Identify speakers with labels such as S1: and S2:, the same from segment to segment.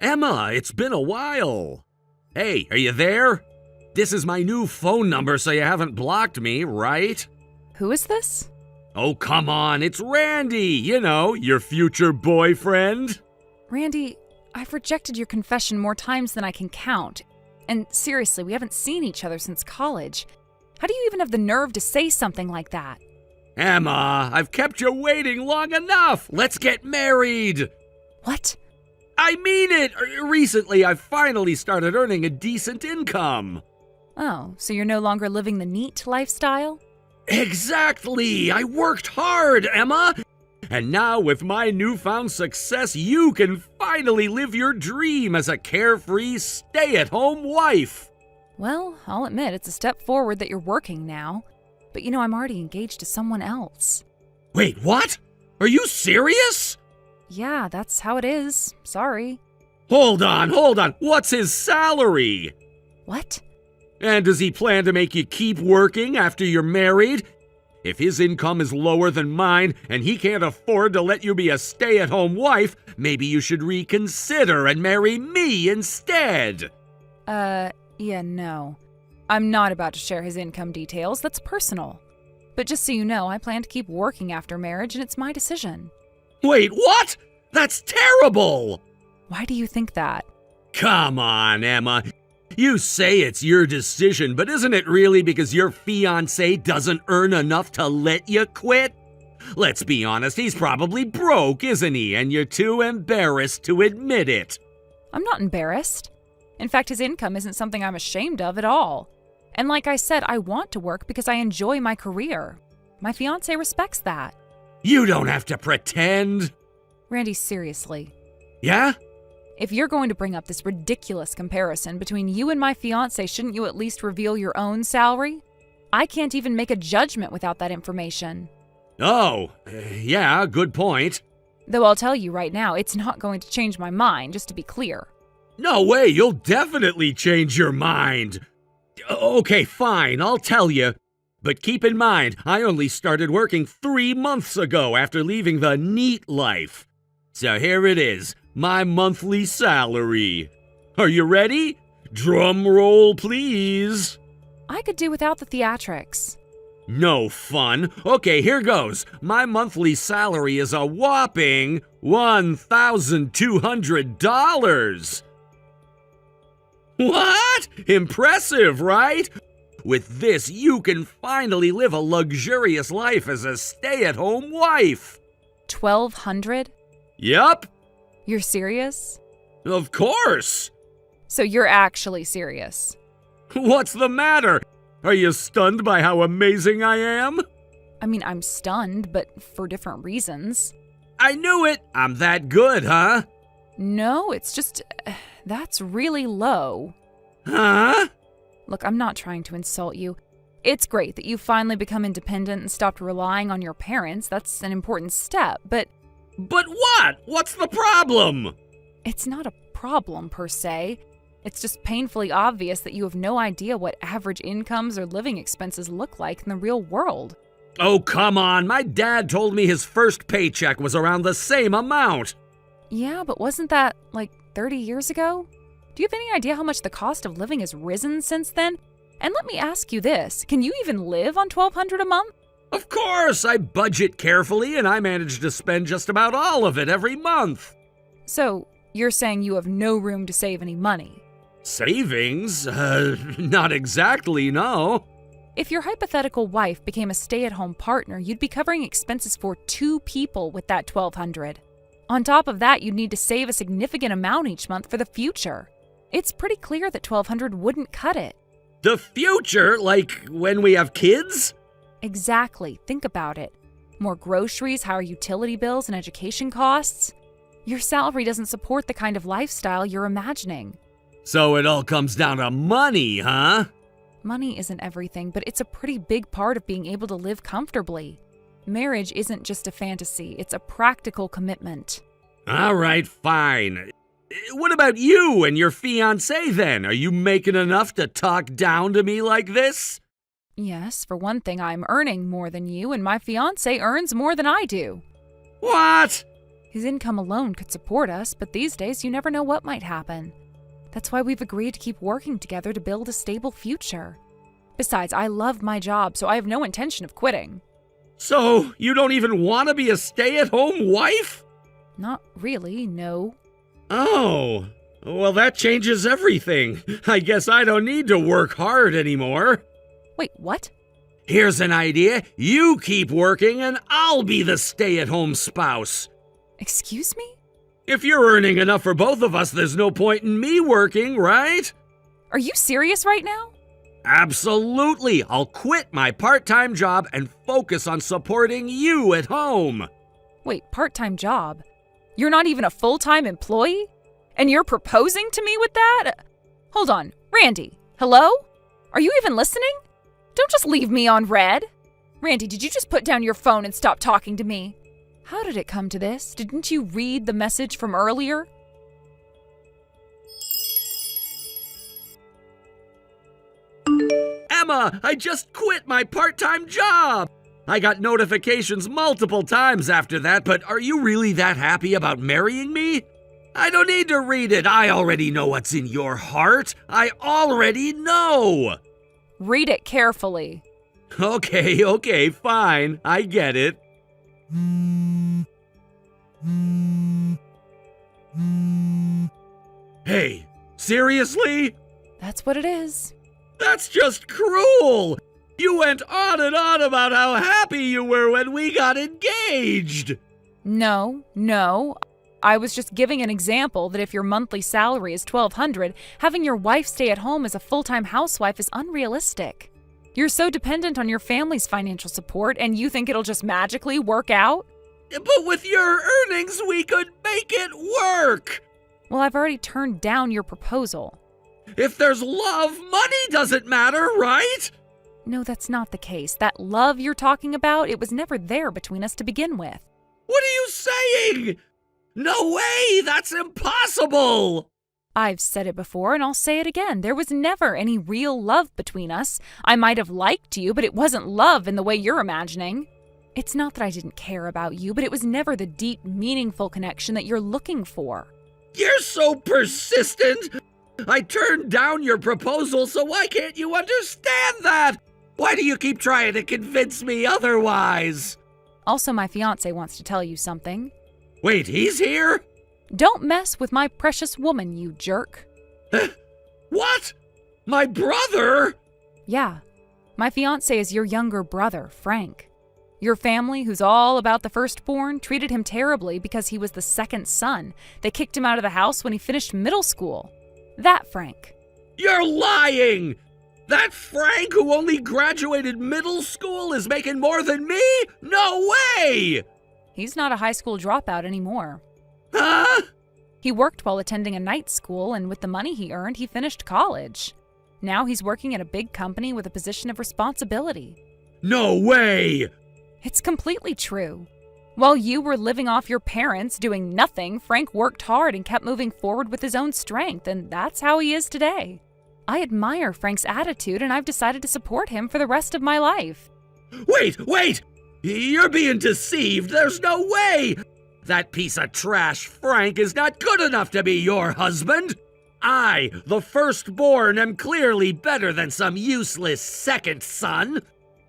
S1: Emma, it's been a while. Hey, are you there? This is my new phone number, so you haven't blocked me, right?
S2: Who is this?
S1: Oh, come on, it's Randy, you know, your future boyfriend.
S2: Randy, I've rejected your confession more times than I can count. And seriously, we haven't seen each other since college. How do you even have the nerve to say something like that?
S1: Emma, I've kept you waiting long enough. Let's get married.
S2: What?
S1: I mean it. Recently, I've finally started earning a decent income.
S2: Oh, so you're no longer living the neat lifestyle?
S1: Exactly. I worked hard, Emma. And now, with my newfound success, you can finally live your dream as a carefree, stay-at-home wife.
S2: Well, I'll admit it's a step forward that you're working now. But you know, I'm already engaged to someone else.
S1: Wait, what? Are you serious?
S2: Yeah, that's how it is. Sorry.
S1: Hold on. What's his salary?
S2: What?
S1: And does he plan to make you keep working after you're married? If his income is lower than mine and he can't afford to let you be a stay-at-home wife, maybe you should reconsider and marry me instead.
S2: Yeah, no. I'm not about to share his income details. That's personal. But just so you know, I plan to keep working after marriage, and it's my decision.
S1: Wait, what? That's terrible!
S2: Why do you think that?
S1: Come on, Emma. You say it's your decision, but isn't it really because your fiancé doesn't earn enough to let you quit? Let's be honest, he's probably broke, isn't he? And you're too embarrassed to admit it.
S2: I'm not embarrassed. In fact, his income isn't something I'm ashamed of at all. And like I said, I want to work because I enjoy my career. My fiancé respects that.
S1: You don't have to pretend.
S2: Randy, seriously.
S1: Yeah?
S2: If you're going to bring up this ridiculous comparison between you and my fiancé, shouldn't you at least reveal your own salary? I can't even make a judgment without that information.
S1: Oh, yeah, good point.
S2: Though I'll tell you right now, it's not going to change my mind, just to be clear.
S1: No way, you'll definitely change your mind. Okay, fine, I'll tell you. But keep in mind, I only started working 3 months ago after leaving the neat life. So here it is, my monthly salary. Are you ready? Drum roll, please.
S2: I could do without the theatrics.
S1: No fun. Okay, here goes. My monthly salary is a whopping $1,200. What? Impressive, right? With this, you can finally live a luxurious life as a stay-at-home wife.
S2: 1,200?
S1: Yup.
S2: You're serious?
S1: Of course.
S2: So you're actually serious?
S1: What's the matter? Are you stunned by how amazing I am?
S2: I mean, I'm stunned, but for different reasons.
S1: I knew it. I'm that good, huh?
S2: No, it's just... that's really low.
S1: Huh?
S2: Look, I'm not trying to insult you. It's great that you've finally become independent and stopped relying on your parents. That's an important step, but...
S1: But what? What's the problem?
S2: It's not a problem, per se. It's just painfully obvious that you have no idea what average incomes or living expenses look like in the real world.
S1: Oh, come on. My dad told me his first paycheck was around the same amount.
S2: Yeah, but wasn't that, like, 30 years ago? Do you have any idea how much the cost of living has risen since then? And let me ask you this, can you even live on $1,200 a month?
S1: Of course, I budget carefully and I manage to spend just about all of it every month.
S2: So, you're saying you have no room to save any money?
S1: Savings? Not exactly, no.
S2: If your hypothetical wife became a stay-at-home partner, you'd be covering expenses for 2 people with that $1,200. On top of that, you'd need to save a significant amount each month for the future. It's pretty clear that $1,200 wouldn't cut it.
S1: The future? Like when we have kids?
S2: Exactly. Think about it. More groceries, higher utility bills, and education costs. Your salary doesn't support the kind of lifestyle you're imagining.
S1: So it all comes down to money, huh?
S2: Money isn't everything, but it's a pretty big part of being able to live comfortably. Marriage isn't just a fantasy, it's a practical commitment.
S1: All right, fine. What about you and your fiancé then? Are you making enough to talk down to me like this?
S2: Yes, for one thing, I'm earning more than you, and my fiancé earns more than I do.
S1: What?
S2: His income alone could support us, but these days you never know what might happen. That's why we've agreed to keep working together to build a stable future. Besides, I love my job, so I have no intention of quitting.
S1: So, you don't even want to be a stay-at-home wife?
S2: Not really, no.
S1: Oh, well that changes everything. I guess I don't need to work hard anymore.
S2: Wait, what?
S1: Here's an idea. You keep working and I'll be the stay-at-home spouse.
S2: Excuse me?
S1: If you're earning enough for both of us, there's no point in me working, right?
S2: Are you serious right now?
S1: Absolutely. I'll quit my part-time job and focus on supporting you at home.
S2: Wait, part-time job? You're not even a full-time employee? And you're proposing to me with that? Hold on, Randy, hello? Are you even listening? Don't just leave me on red. Randy, did you just put down your phone and stop talking to me? How did it come to this? Didn't you read the message from earlier?
S1: Emma, I just quit my part-time job. I got notifications multiple times after that, but are you really that happy about marrying me? I don't need to read it. I already know what's in your heart. I already know.
S2: Read it carefully.
S1: Okay, fine. I get it. Hey, seriously?
S2: That's what it is.
S1: That's just cruel! You went on and on about how happy you were when we got engaged!
S2: No. I was just giving an example that if your monthly salary is $1,200, having your wife stay at home as a full-time housewife is unrealistic. You're so dependent on your family's financial support, and you think it'll just magically work out?
S1: But with your earnings, we could make it work!
S2: Well, I've already turned down your proposal.
S1: If there's love, money doesn't matter, right?
S2: No, that's not the case. That love you're talking about, it was never there between us to begin with.
S1: What are you saying? No way! That's impossible!
S2: I've said it before and I'll say it again. There was never any real love between us. I might have liked you, but it wasn't love in the way you're imagining. It's not that I didn't care about you, but it was never the deep, meaningful connection that you're looking for.
S1: You're so persistent! I turned down your proposal, so why can't you understand that? Why do you keep trying to convince me otherwise?
S2: Also, my fiancé wants to tell you something.
S1: Wait, he's here?
S2: Don't mess with my precious woman, you jerk.
S1: What? My brother?
S2: Yeah, my fiancé is your younger brother, Frank. Your family, who's all about the firstborn, treated him terribly because he was the second son. They kicked him out of the house when he finished middle school. That Frank.
S1: You're lying! That Frank who only graduated middle school is making more than me? No way!
S2: He's not a high school dropout anymore.
S1: Huh?
S2: He worked while attending a night school, and with the money he earned, he finished college. Now he's working at a big company with a position of responsibility.
S1: No way!
S2: It's completely true. While you were living off your parents, doing nothing, Frank worked hard and kept moving forward with his own strength, and that's how he is today. I admire Frank's attitude, and I've decided to support him for the rest of my life.
S1: Wait! You're being deceived. There's no way! That piece of trash Frank is not good enough to be your husband. I, the firstborn, am clearly better than some useless second son.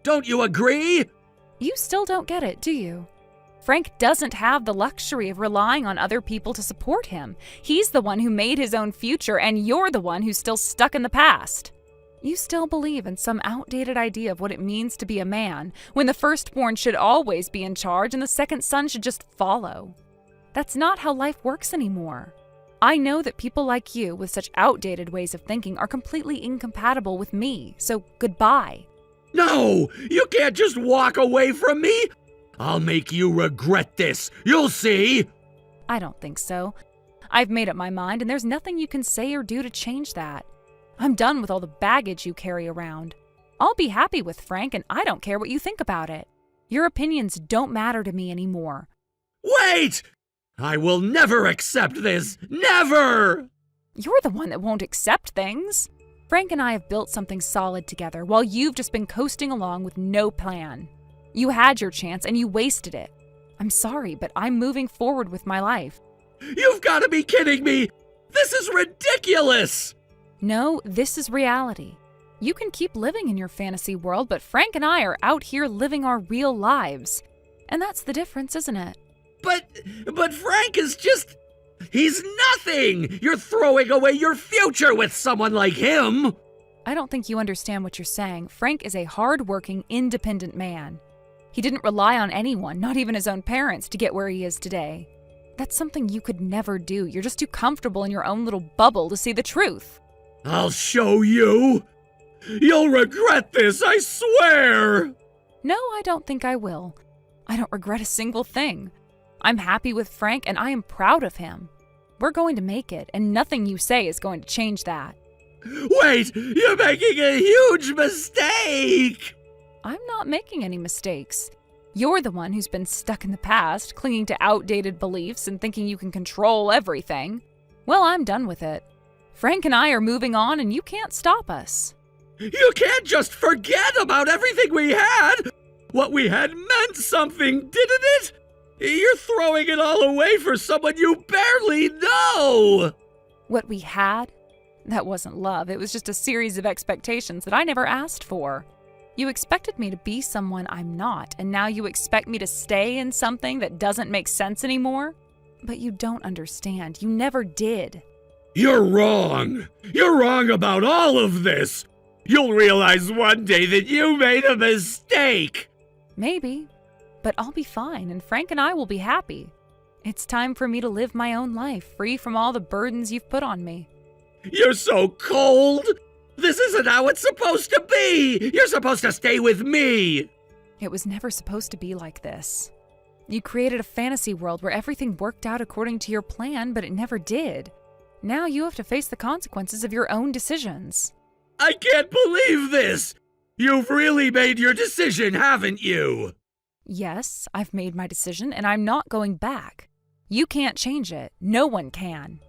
S1: Don't you agree?
S2: You still don't get it, do you? Frank doesn't have the luxury of relying on other people to support him. He's the one who made his own future, and you're the one who's still stuck in the past. You still believe in some outdated idea of what it means to be a man, when the firstborn should always be in charge and the second son should just follow. That's not how life works anymore. I know that people like you with such outdated ways of thinking are completely incompatible with me, so goodbye.
S1: No! You can't just walk away from me! I'll make you regret this. You'll see.
S2: I don't think so. I've made up my mind, and there's nothing you can say or do to change that. I'm done with all the baggage you carry around. I'll be happy with Frank, and I don't care what you think about it. Your opinions don't matter to me anymore.
S1: Wait! I will never accept this. Never!
S2: You're the one that won't accept things. Frank and I have built something solid together, while you've just been coasting along with no plan. You had your chance and you wasted it. I'm sorry, but I'm moving forward with my life.
S1: You've got to be kidding me! This is ridiculous!
S2: No, this is reality. You can keep living in your fantasy world, but Frank and I are out here living our real lives. And that's the difference, isn't it?
S1: But Frank is just... He's nothing! You're throwing away your future with someone like him!
S2: I don't think you understand what you're saying. Frank is a hard-working, independent man. He didn't rely on anyone, not even his own parents, to get where he is today. That's something you could never do. You're just too comfortable in your own little bubble to see the truth.
S1: I'll show you! You'll regret this, I swear!
S2: No, I don't think I will. I don't regret a single thing. I'm happy with Frank, and I am proud of him. We're going to make it, and nothing you say is going to change that.
S1: Wait! You're making a huge mistake!
S2: I'm not making any mistakes. You're the one who's been stuck in the past, clinging to outdated beliefs and thinking you can control everything. Well, I'm done with it. Frank and I are moving on, and you can't stop us.
S1: You can't just forget about everything we had! What we had meant something, didn't it? You're throwing it all away for someone you barely know!
S2: What we had? That wasn't love. It was just a series of expectations that I never asked for. You expected me to be someone I'm not, and now you expect me to stay in something that doesn't make sense anymore? But you don't understand. You never did.
S1: You're wrong. You're wrong about all of this. You'll realize one day that you made a mistake.
S2: Maybe, but I'll be fine, and Frank and I will be happy. It's time for me to live my own life, free from all the burdens you've put on me.
S1: You're so cold. This isn't how it's supposed to be. You're supposed to stay with me.
S2: It was never supposed to be like this. You created a fantasy world where everything worked out according to your plan, but it never did. Now you have to face the consequences of your own decisions.
S1: I can't believe this. You've really made your decision, haven't you?
S2: Yes, I've made my decision, and I'm not going back. You can't change it. No one can.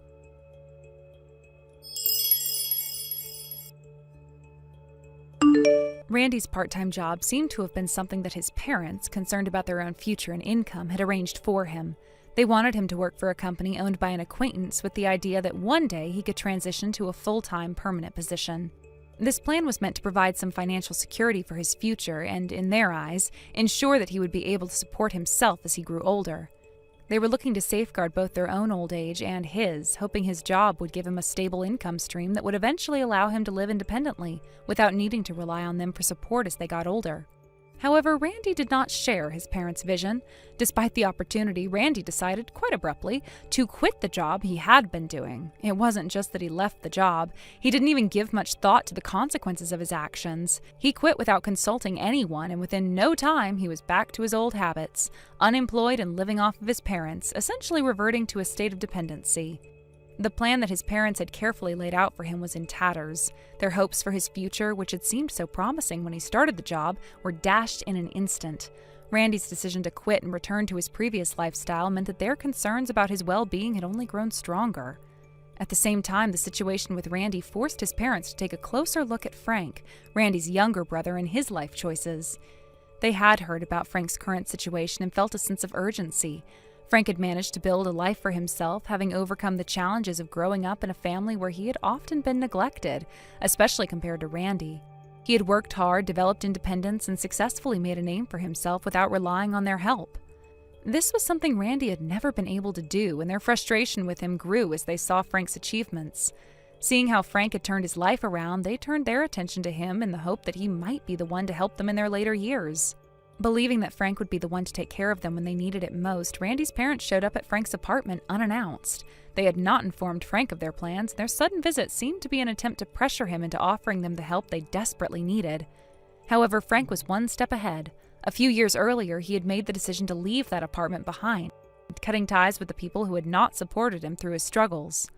S2: Randy's part-time job seemed to have been something that his parents, concerned about their own future and income, had arranged for him. They wanted him to work for a company owned by an acquaintance with the idea that one day he could transition to a full-time permanent position. This plan was meant to provide some financial security for his future and, in their eyes, ensure that he would be able to support himself as he grew older. They were looking to safeguard both their own old age and his, hoping his job would give him a stable income stream that would eventually allow him to live independently without needing to rely on them for support as they got older. However, Randy did not share his parents' vision. Despite the opportunity, Randy decided, quite abruptly, to quit the job he had been doing. It wasn't just that he left the job. He didn't even give much thought to the consequences of his actions. He quit without consulting anyone, and within no time he was back to his old habits, unemployed and living off of his parents, essentially reverting to a state of dependency. The plan that his parents had carefully laid out for him was in tatters. Their hopes for his future, which had seemed so promising when he started the job, were dashed in an instant. Randy's decision to quit and return to his previous lifestyle meant that their concerns about his well-being had only grown stronger. At the same time, the situation with Randy forced his parents to take a closer look at Frank, Randy's younger brother, and his life choices. They had heard about Frank's current situation and felt a sense of urgency. Frank had managed to build a life for himself, having overcome the challenges of growing up in a family where he had often been neglected, especially compared to Randy. He had worked hard, developed independence, and successfully made a name for himself without relying on their help. This was something Randy had never been able to do, and their frustration with him grew as they saw Frank's achievements. Seeing how Frank had turned his life around, they turned their attention to him in the hope that he might be the one to help them in their later years. Believing that Frank would be the one to take care of them when they needed it most, Randy's parents showed up at Frank's apartment unannounced. They had not informed Frank of their plans, and their sudden visit seemed to be an attempt to pressure him into offering them the help they desperately needed. However, Frank was one step ahead. A few years earlier, he had made the decision to leave that apartment behind, cutting ties with the people who had not supported him through his struggles.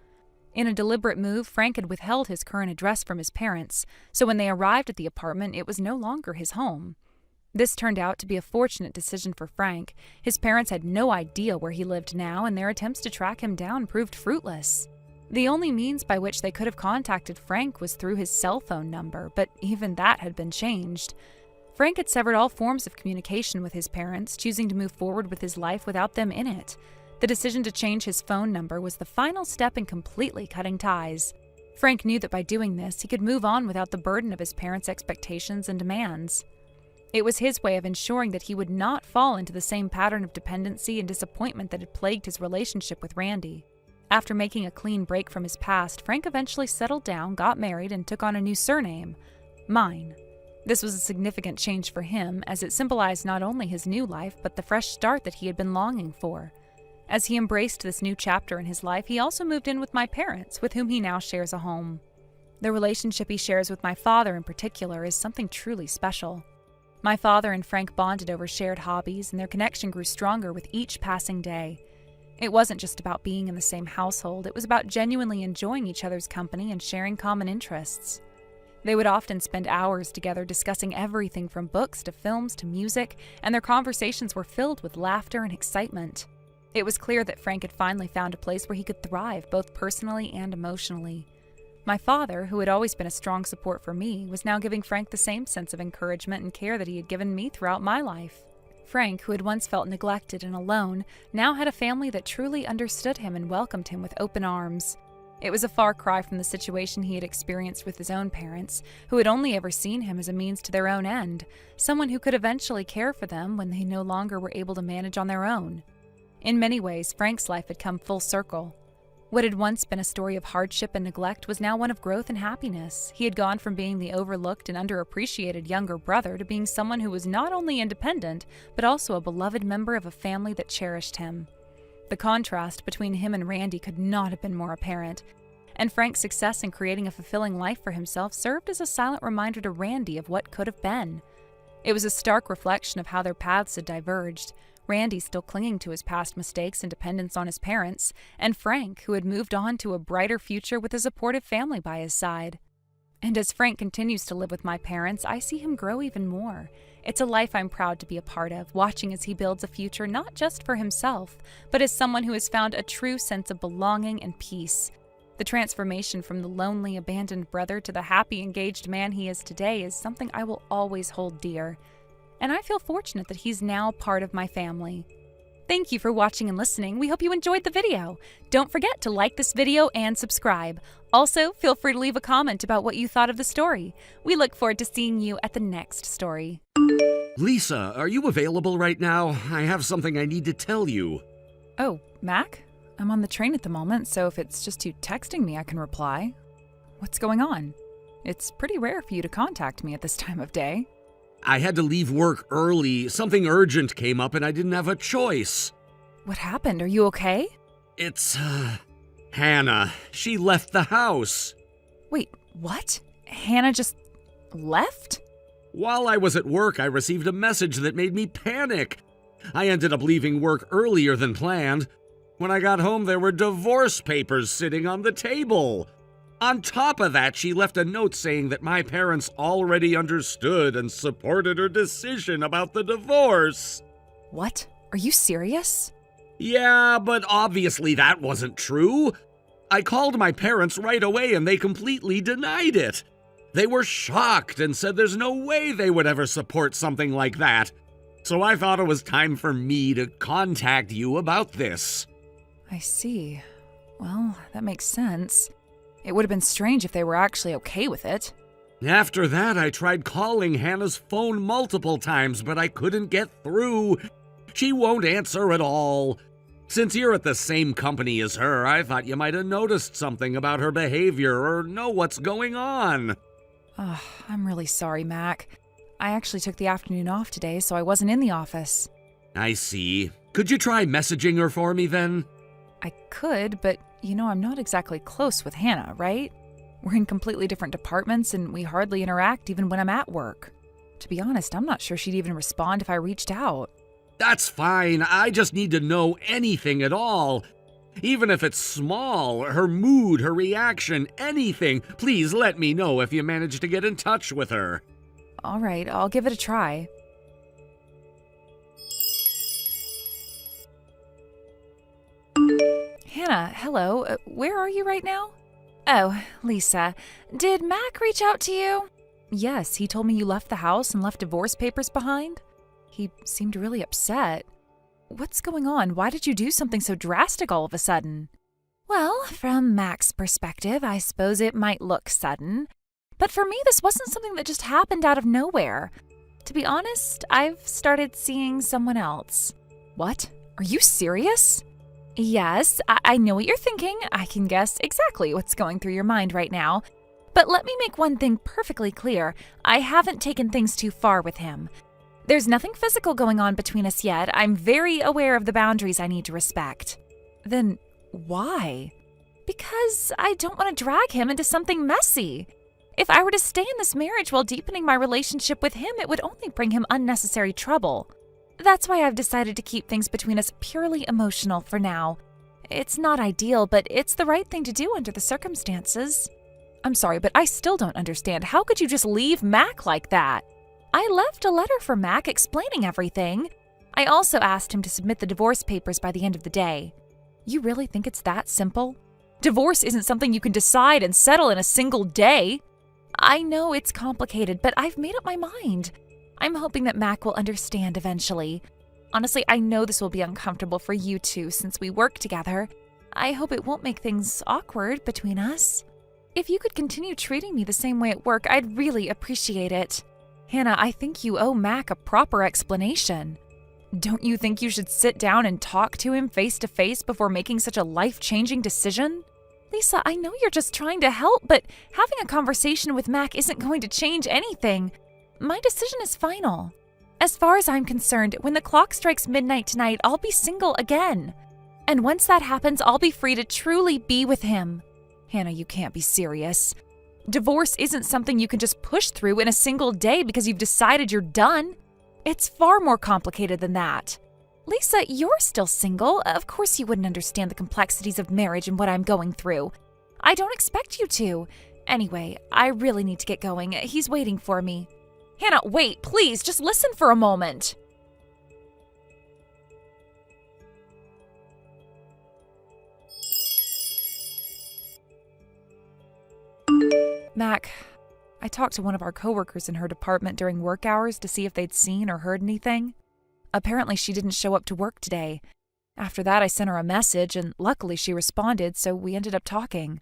S2: In a deliberate move, Frank had withheld his current address from his parents, so when they arrived at the apartment, it was no longer his home. This turned out to be a fortunate decision for Frank. His parents had no idea where he lived now, and their attempts to track him down proved fruitless. The only means by which they could have contacted Frank was through his cell phone number, but even that had been changed. Frank had severed all forms of communication with his parents, choosing to move forward with his life without them in it. The decision to change his phone number was the final step in completely cutting ties. Frank knew that by doing this, he could move on without the burden of his parents' expectations and demands. It was his way of ensuring that he would not fall into the same pattern of dependency and disappointment that had plagued his relationship with Randy. After making a clean break from his past, Frank eventually settled down, got married, and took on a new surname, Mine. This was a significant change for him, as it symbolized not only his new life, but the fresh start that he had been longing for. As he embraced this new chapter in his life, he also moved in with my parents, with whom he now shares a home. The relationship he shares with my father in particular is something truly special. My father and Frank bonded over shared hobbies, and their connection grew stronger with each passing day. It wasn't just about being in the same household, it was about genuinely enjoying each other's company and sharing common interests. They would often spend hours together discussing everything from books to films to music, and their conversations were filled with laughter and excitement. It was clear that Frank had finally found a place where he could thrive both personally and emotionally. My father, who had always been a strong support for me, was now giving Frank the same sense of encouragement and care that he had given me throughout my life. Frank, who had once felt neglected and alone, now had a family that truly understood him and welcomed him with open arms. It was a far cry from the situation he had experienced with his own parents, who had only ever seen him as a means to their own end, someone who could eventually care for them when they no longer were able to manage on their own. In many ways, Frank's life had come full circle. What had once been a story of hardship and neglect was now one of growth and happiness. He had gone from being the overlooked and underappreciated younger brother to being someone who was not only independent, but also a beloved member of a family that cherished him. The contrast between him and Randy could not have been more apparent, and Frank's success in creating a fulfilling life for himself served as a silent reminder to Randy of what could have been. It was a stark reflection of how their paths had diverged. Randy still clinging to his past mistakes and dependence on his parents, and Frank, who had moved on to a brighter future with a supportive family by his side. And as Frank continues to live with my parents, I see him grow even more. It's a life I'm proud to be a part of, watching as he builds a future not just for himself, but as someone who has found a true sense of belonging and peace. The transformation from the lonely, abandoned brother to the happy, engaged man he is today is something I will always hold dear. And I feel fortunate that he's now part of my family. Thank you for watching and listening. We hope you enjoyed the video. Don't forget to like this video and subscribe. Also, feel free to leave a comment about what you thought of the story. We look forward to seeing you at the next story.
S1: Lisa, are you available right now? I have something I need to tell you.
S2: Oh, Mac? I'm on the train at the moment, so if it's just you texting me, I can reply. What's going on? It's pretty rare for you to contact me at this time of day.
S1: I had to leave work early. Something urgent came up and I didn't have a choice.
S2: What happened? Are you okay?
S1: It's, Hannah. She left the house.
S2: Wait, what? Hannah just left?
S1: While I was at work, I received a message that made me panic. I ended up leaving work earlier than planned. When I got home, there were divorce papers sitting on the table. On top of that, she left a note saying that my parents already understood and supported her decision about the divorce.
S2: What? Are you serious?
S1: Yeah, but obviously that wasn't true. I called my parents right away and they completely denied it. They were shocked and said there's no way they would ever support something like that. So I thought it was time for me to contact you about this.
S2: I see. Well, that makes sense. It would have been strange if they were actually okay with it.
S1: After that, I tried calling Hannah's phone multiple times, but I couldn't get through. She won't answer at all. Since you're at the same company as her, I thought you might have noticed something about her behavior or know what's going on.
S2: I'm really sorry, Mac. I actually took the afternoon off today, so I wasn't in the office.
S1: I see. Could you try messaging her for me then?
S2: I could, but I'm not exactly close with Hannah, right? We're in completely different departments and we hardly interact even when I'm at work. To be honest, I'm not sure she'd even respond if I reached out.
S1: That's fine. I just need to know anything at all. Even if it's small, her mood, her reaction, anything. Please let me know if you manage to get in touch with her.
S2: All right, I'll give it a try. Hannah, hello. Where are you right now? Oh, Lisa. Did Mac reach out to you? Yes, he told me you left the house and left divorce papers behind. He seemed really upset. What's going on? Why did you do something so drastic all of a sudden? Well, from Mac's perspective, I suppose it might look sudden. But for me, this wasn't something that just happened out of nowhere. To be honest, I've started seeing someone else. What? Are you serious? Yes, I know what you're thinking. I can guess exactly what's going through your mind right now. But let me make one thing perfectly clear. I haven't taken things too far with him. There's nothing physical going on between us yet. I'm very aware of the boundaries I need to respect. Then why? Because I don't want to drag him into something messy. If I were to stay in this marriage while deepening my relationship with him, it would only bring him unnecessary trouble. That's why I've decided to keep things between us purely emotional for now. It's not ideal, but it's the right thing to do under the circumstances. I'm sorry, but I still don't understand. How could you just leave Mac like that? I left a letter for Mac explaining everything. I also asked him to submit the divorce papers by the end of the day. You really think it's that simple? Divorce isn't something you can decide and settle in a single day. I know it's complicated, but I've made up my mind. I'm hoping that Mac will understand eventually. Honestly, I know this will be uncomfortable for you two since we work together. I hope it won't make things awkward between us. If you could continue treating me the same way at work, I'd really appreciate it. Hannah, I think you owe Mac a proper explanation. Don't you think you should sit down and talk to him face to face before making such a life-changing decision? Lisa, I know you're just trying to help, but having a conversation with Mac isn't going to change anything. My decision is final. As far as I'm concerned, when the clock strikes midnight tonight, I'll be single again. And once that happens, I'll be free to truly be with him. Hannah, you can't be serious. Divorce isn't something you can just push through in a single day because you've decided you're done. It's far more complicated than that. Lisa, you're still single. Of course you wouldn't understand the complexities of marriage and what I'm going through. I don't expect you to. Anyway, I really need to get going. He's waiting for me. Hannah, wait, please, just listen for a moment. Mac, I talked to one of our coworkers in her department during work hours to see if they'd seen or heard anything. Apparently, she didn't show up to work today. After that, I sent her a message, and luckily she responded, so we ended up talking.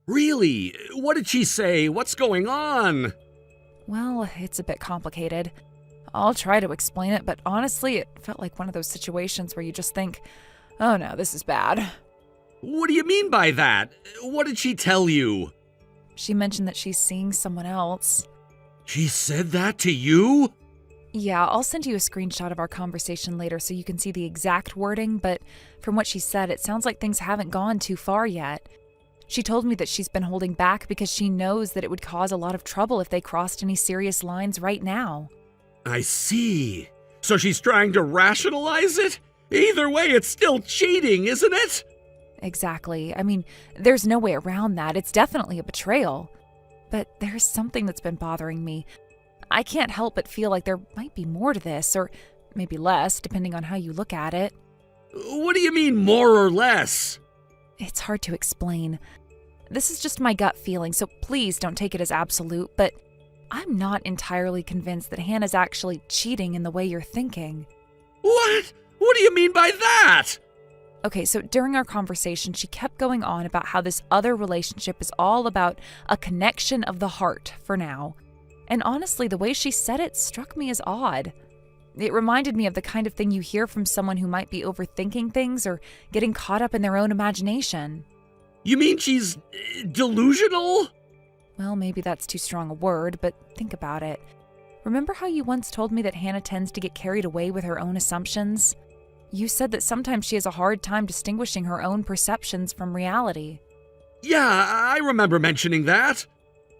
S1: Really? What did she say? What's going on?
S2: Well, it's a bit complicated. I'll try to explain it, but honestly, it felt like one of those situations where you just think, oh no, this is bad.
S1: What do you mean by that? What did she tell you?
S2: She mentioned that she's seeing someone else.
S1: She said that to you?
S2: Yeah, I'll send you a screenshot of our conversation later so you can see the exact wording, but from what she said, it sounds like things haven't gone too far yet. She told me that she's been holding back because she knows that it would cause a lot of trouble if they crossed any serious lines right now.
S1: I see. So she's trying to rationalize it? Either way, it's still cheating, isn't it?
S2: Exactly. I mean, there's no way around that. It's definitely a betrayal. But there's something that's been bothering me. I can't help but feel like there might be more to this, or maybe less, depending on how you look at it.
S1: What do you mean, more or less?
S2: It's hard to explain. This is just my gut feeling, so please don't take it as absolute, but I'm not entirely convinced that Hannah's actually cheating in the way you're thinking.
S1: What? What do you mean by that?
S2: Okay, so during our conversation, she kept going on about how this other relationship is all about a connection of the heart for now. And honestly, the way she said it struck me as odd. It reminded me of the kind of thing you hear from someone who might be overthinking things or getting caught up in their own imagination.
S1: You mean she's delusional?
S2: Well, maybe that's too strong a word, but think about it. Remember how you once told me that Hannah tends to get carried away with her own assumptions? You said that sometimes she has a hard time distinguishing her own perceptions from reality.
S1: Yeah, I remember mentioning that.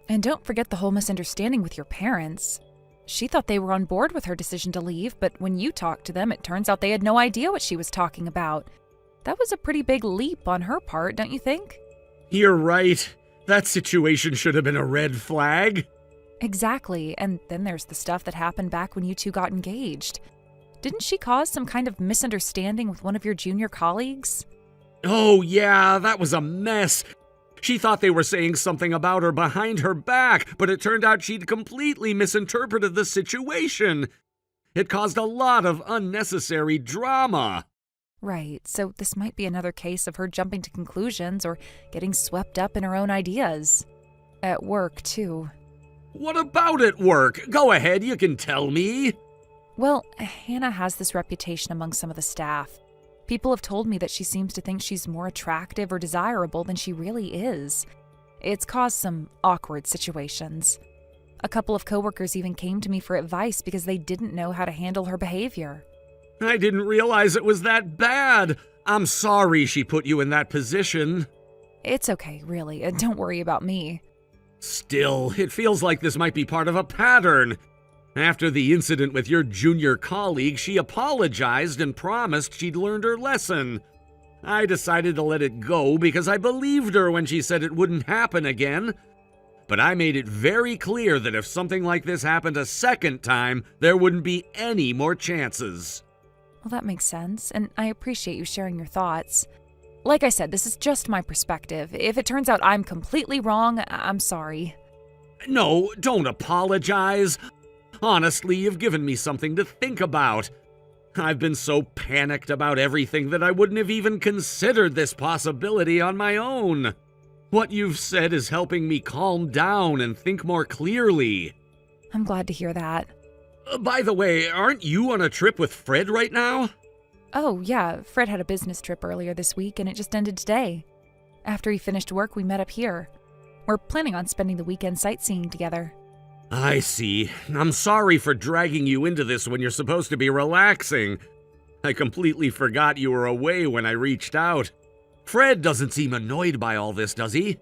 S2: And don't forget the whole misunderstanding with your parents. She thought they were on board with her decision to leave, but when you talked to them, it turns out they had no idea what she was talking about. That was a pretty big leap on her part, don't you think?
S1: You're right. That situation should have been a red flag.
S2: Exactly, and then there's the stuff that happened back when you two got engaged. Didn't she cause some kind of misunderstanding with one of your junior colleagues?
S1: Oh yeah, that was a mess. She thought they were saying something about her behind her back, but it turned out she'd completely misinterpreted the situation. It caused a lot of unnecessary drama.
S2: Right, so this might be another case of her jumping to conclusions or getting swept up in her own ideas. At work, too.
S1: What about at work? Go ahead, you can tell me.
S2: Well, Hannah has this reputation among some of the staff. People have told me that she seems to think she's more attractive or desirable than she really is. It's caused some awkward situations. A couple of coworkers even came to me for advice because they didn't know how to handle her behavior.
S1: I didn't realize it was that bad. I'm sorry she put you in that position.
S2: It's okay, really. Don't worry about me.
S1: Still, it feels like this might be part of a pattern. After the incident with your junior colleague, she apologized and promised she'd learned her lesson. I decided to let it go because I believed her when she said it wouldn't happen again. But I made it very clear that if something like this happened a second time, there wouldn't be any more chances.
S2: Well, that makes sense, and I appreciate you sharing your thoughts. Like I said, this is just my perspective. If it turns out I'm completely wrong, I'm sorry.
S1: No, don't apologize. Honestly, you've given me something to think about. I've been so panicked about everything that I wouldn't have even considered this possibility on my own. What you've said is helping me calm down and think more clearly.
S2: I'm glad to hear that.
S1: By the way, aren't you on a trip with Fred right now?
S2: Oh, yeah, Fred had a business trip earlier this week and it just ended today. After he finished work, we met up here. We're planning on spending the weekend sightseeing together.
S1: I see. I'm sorry for dragging you into this when you're supposed to be relaxing. I completely forgot you were away when I reached out. Fred doesn't seem annoyed by all this, does he?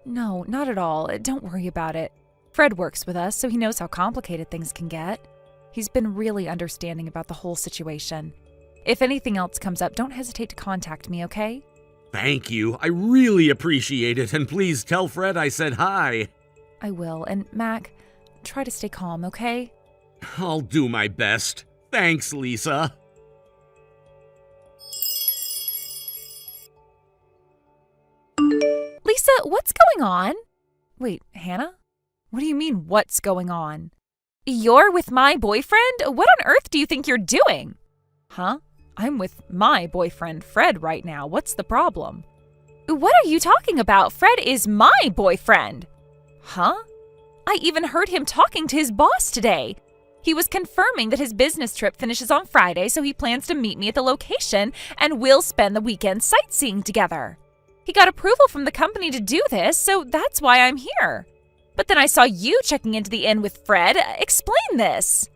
S2: No, not at all. Don't worry about it. Fred works with us, so he knows how complicated things can get. He's been really understanding about the whole situation. If anything else comes up, don't hesitate to contact me, okay?
S1: Thank you. I really appreciate it, and please tell Fred I said hi.
S2: I will, and Mac, try to stay calm, okay?
S1: I'll do my best. Thanks, Lisa.
S2: Lisa, what's going on? Wait, Hannah? What do you mean, what's going on? You're with my boyfriend? What on earth do you think you're doing? Huh? I'm with my boyfriend, Fred, right now. What's the problem? What are you talking about? Fred is my boyfriend. Huh? I even heard him talking to his boss today. He was confirming that his business trip finishes on Friday, so he plans to meet me at the location and we'll spend the weekend sightseeing together. He got approval from the company to do this, so that's why I'm here. But then I saw you checking into the inn with Fred. Explain this.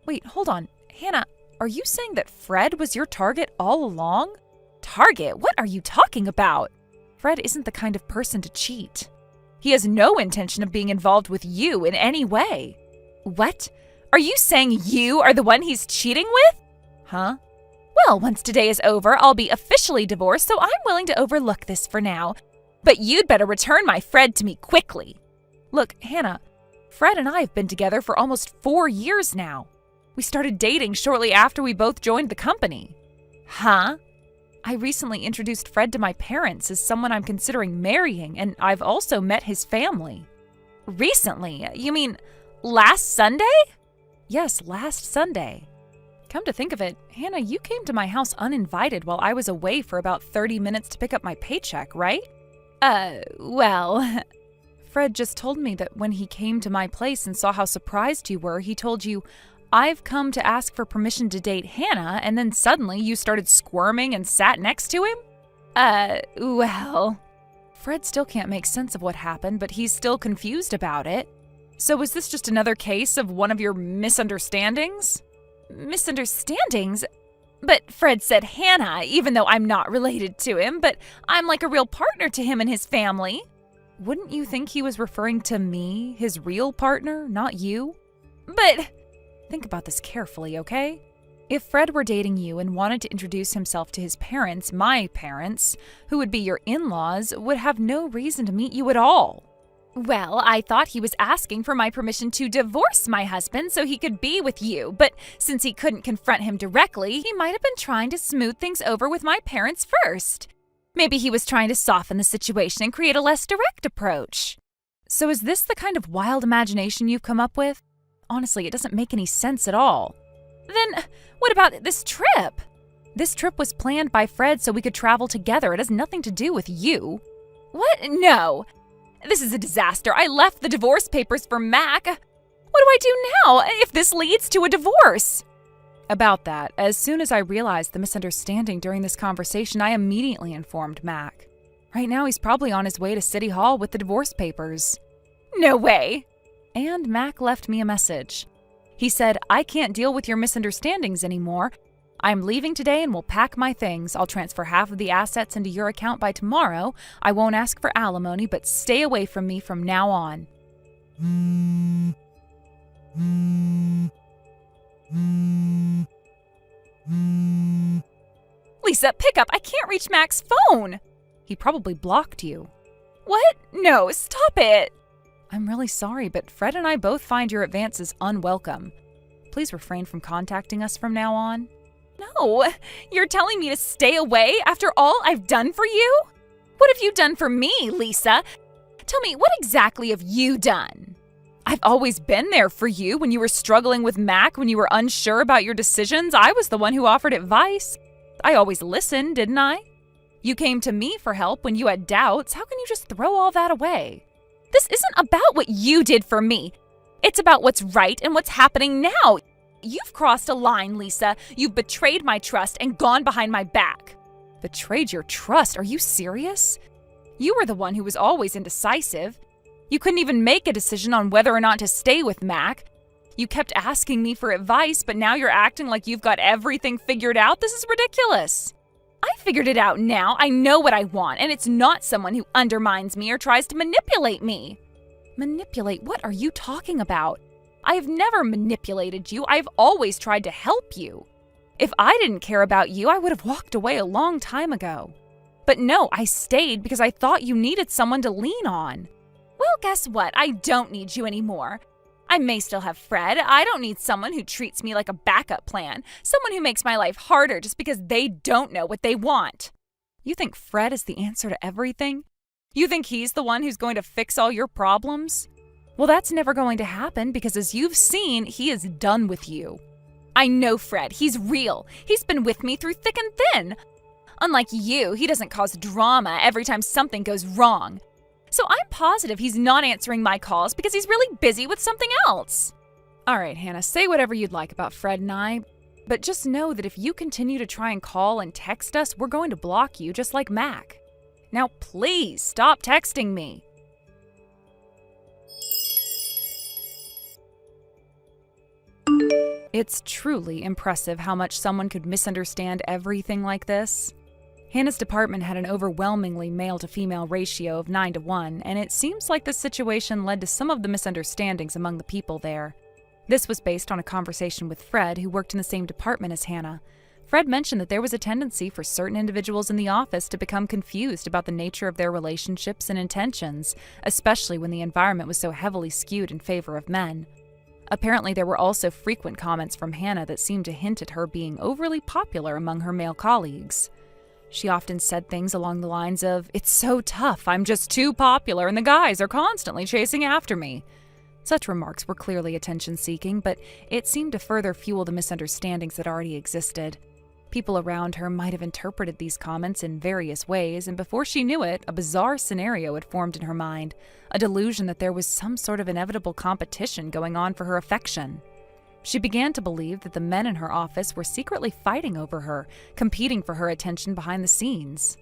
S2: Wait, hold on. Hannah, are you saying that Fred was your target all along? Target? What are you talking about? Fred isn't the kind of person to cheat. He has no intention of being involved with you in any way. What? Are you saying you are the one he's cheating with? Huh? Well, once today is over, I'll be officially divorced, so I'm willing to overlook this for now. But you'd better return my Fred to me quickly. Look, Hannah, Fred and I have been together for almost 4 years now. We started dating shortly after we both joined the company. Huh? I recently introduced Fred to my parents as someone I'm considering marrying, and I've also met his family. Recently? You mean last Sunday? Yes, last Sunday. Come to think of it, Hannah, you came to my house uninvited while I was away for about 30 minutes to pick up my paycheck, right? Well... Fred just told me that when he came to my place and saw how surprised you were, he told you, I've come to ask for permission to date Hannah, and then suddenly you started squirming and sat next to him? Well... Fred still can't make sense of what happened, but he's still confused about it. So was this just another case of one of your misunderstandings? Misunderstandings? But Fred said Hannah, even though I'm not related to him, but I'm like a real partner to him and his family. Wouldn't you think he was referring to me, his real partner, not you? But think about this carefully, okay? If Fred were dating you and wanted to introduce himself to his parents, my parents, who would be your in-laws, would have no reason to meet you at all. Well, I thought he was asking for my permission to divorce my husband so he could be with you, but since he couldn't confront him directly, he might have been trying to smooth things over with my parents first. Maybe he was trying to soften the situation and create a less direct approach. So is this the kind of wild imagination you've come up with? Honestly, it doesn't make any sense at all. Then what about this trip? This trip was planned by Fred so we could travel together. It has nothing to do with you. What? No. This is a disaster. I left the divorce papers for Mac. What do I do now if this leads to a divorce? About that, as soon as I realized the misunderstanding during this conversation, I immediately informed Mac. Right now, he's probably on his way to City Hall with the divorce papers. No way. And Mac left me a message. He said, I can't deal with your misunderstandings anymore. I'm leaving today and will pack my things. I'll transfer half of the assets into your account by tomorrow. I won't ask for alimony, but stay away from me from now on. Lisa, pick up. I can't reach Mac's phone. He probably blocked you. What? No, stop it. I'm really sorry, but Fred and I both find your advances unwelcome. Please refrain from contacting us from now on. No, you're telling me to stay away after all I've done for you? What have you done for me, Lisa? Tell me, what exactly have you done? I've always been there for you when you were struggling with Mac, when you were unsure about your decisions. I was the one who offered advice. I always listened, didn't I? You came to me for help when you had doubts. How can you just throw all that away? This isn't about what you did for me. It's about what's right and what's happening now. You've crossed a line, Lisa. You've betrayed my trust and gone behind my back. Betrayed your trust? Are you serious? You were the one who was always indecisive. You couldn't even make a decision on whether or not to stay with Mac. You kept asking me for advice, but now you're acting like you've got everything figured out. This is ridiculous. I figured it out now. I know what I want, and it's not someone who undermines me or tries to manipulate me. Manipulate? What are you talking about? I have never manipulated you. I've always tried to help you. If I didn't care about you, I would have walked away a long time ago. But no, I stayed because I thought you needed someone to lean on. Well, guess what? I don't need you anymore. I may still have Fred. I don't need someone who treats me like a backup plan, someone who makes my life harder just because they don't know what they want. You think Fred is the answer to everything? You think he's the one who's going to fix all your problems? Well, that's never going to happen because as you've seen, he is done with you. I know Fred. He's real. He's been with me through thick and thin. Unlike you, he doesn't cause drama every time something goes wrong. So I'm positive he's not answering my calls because he's really busy with something else. All right, Hannah, say whatever you'd like about Fred and I, but just know that if you continue to try and call and text us, we're going to block you just like Mac. Now, please stop texting me. It's truly impressive how much someone could misunderstand everything like this. Hannah's department had an overwhelmingly male-to-female ratio of 9-to-1, and it seems like this situation led to some of the misunderstandings among the people there. This was based on a conversation with Fred, who worked in the same department as Hannah. Fred mentioned that there was a tendency for certain individuals in the office to become confused about the nature of their relationships and intentions, especially when the environment was so heavily skewed in favor of men. Apparently, there were also frequent comments from Hannah that seemed to hint at her being overly popular among her male colleagues. She often said things along the lines of, "It's so tough, I'm just too popular and the guys are constantly chasing after me." Such remarks were clearly attention-seeking, but it seemed to further fuel the misunderstandings that already existed. People around her might have interpreted these comments in various ways, and before she knew it, a bizarre scenario had formed in her mind, a delusion that there was some sort of inevitable competition going on for her affection. She began to believe that the men in her office were secretly fighting over her, competing for her attention behind the scenes.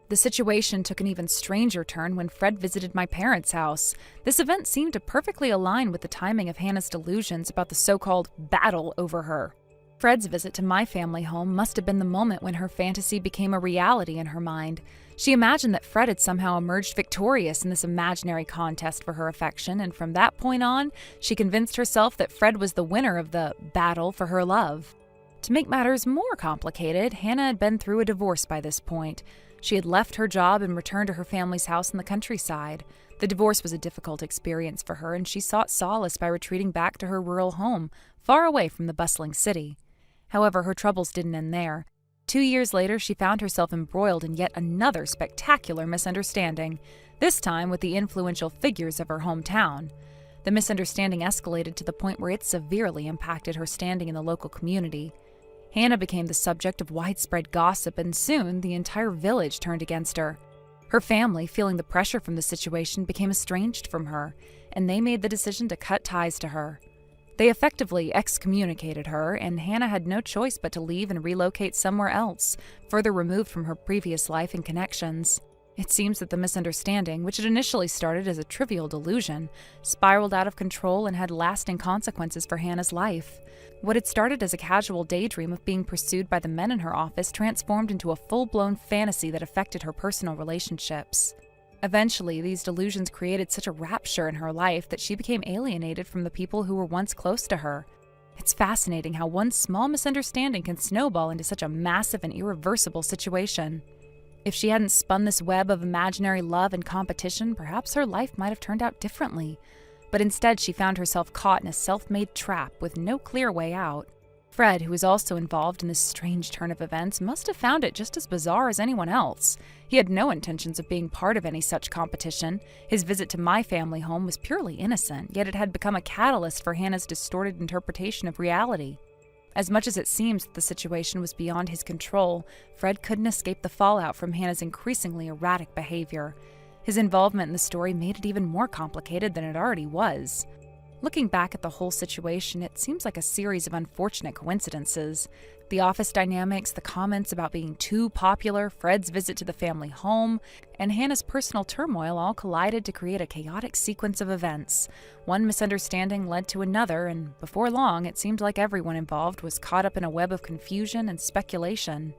S2: The situation took an even stranger turn when Fred visited my parents' house. This event seemed to perfectly align with the timing of Hannah's delusions about the so-called battle over her. Fred's visit to my family home must have been the moment when her fantasy became a reality in her mind. She imagined that Fred had somehow emerged victorious in this imaginary contest for her affection, and from that point on, she convinced herself that Fred was the winner of the battle for her love. To make matters more complicated, Hannah had been through a divorce by this point. She had left her job and returned to her family's house in the countryside. The divorce was a difficult experience for her, and she sought solace by retreating back to her rural home, far away from the bustling city. However, her troubles didn't end there. 2 years later, she found herself embroiled in yet another spectacular misunderstanding, this time with the influential figures of her hometown. The misunderstanding escalated to the point where it severely impacted her standing in the local community. Hannah became the subject of widespread gossip, and soon the entire village turned against her. Her family, feeling the pressure from the situation, became estranged from her, and they made the decision to cut ties to her. They effectively excommunicated her, and Hannah had no choice but to leave and relocate somewhere else, further removed from her previous life and connections. It seems that the misunderstanding, which had initially started as a trivial delusion, spiraled out of control and had lasting consequences for Hannah's life. What had started as a casual daydream of being pursued by the men in her office transformed into a full-blown fantasy that affected her personal relationships. Eventually, these delusions created such a rapture in her life that she became alienated from the people who were once close to her. It's fascinating how one small misunderstanding can snowball into such a massive and irreversible situation. If she hadn't spun this web of imaginary love and competition, perhaps her life might have turned out differently. But instead, she found herself caught in a self-made trap with no clear way out. Fred, who was also involved in this strange turn of events, must have found it just as bizarre as anyone else. He had no intentions of being part of any such competition. His visit to my family home was purely innocent, yet it had become a catalyst for Hannah's distorted interpretation of reality. As much as it seems that the situation was beyond his control, Fred couldn't escape the fallout from Hannah's increasingly erratic behavior. His involvement in the story made it even more complicated than it already was. Looking back at the whole situation, it seems like a series of unfortunate coincidences. The office dynamics, the comments about being too popular, Fred's visit to the family home, and Hannah's personal turmoil all collided to create a chaotic sequence of events. One misunderstanding led to another, and before long, it seemed like everyone involved was caught up in a web of confusion and speculation.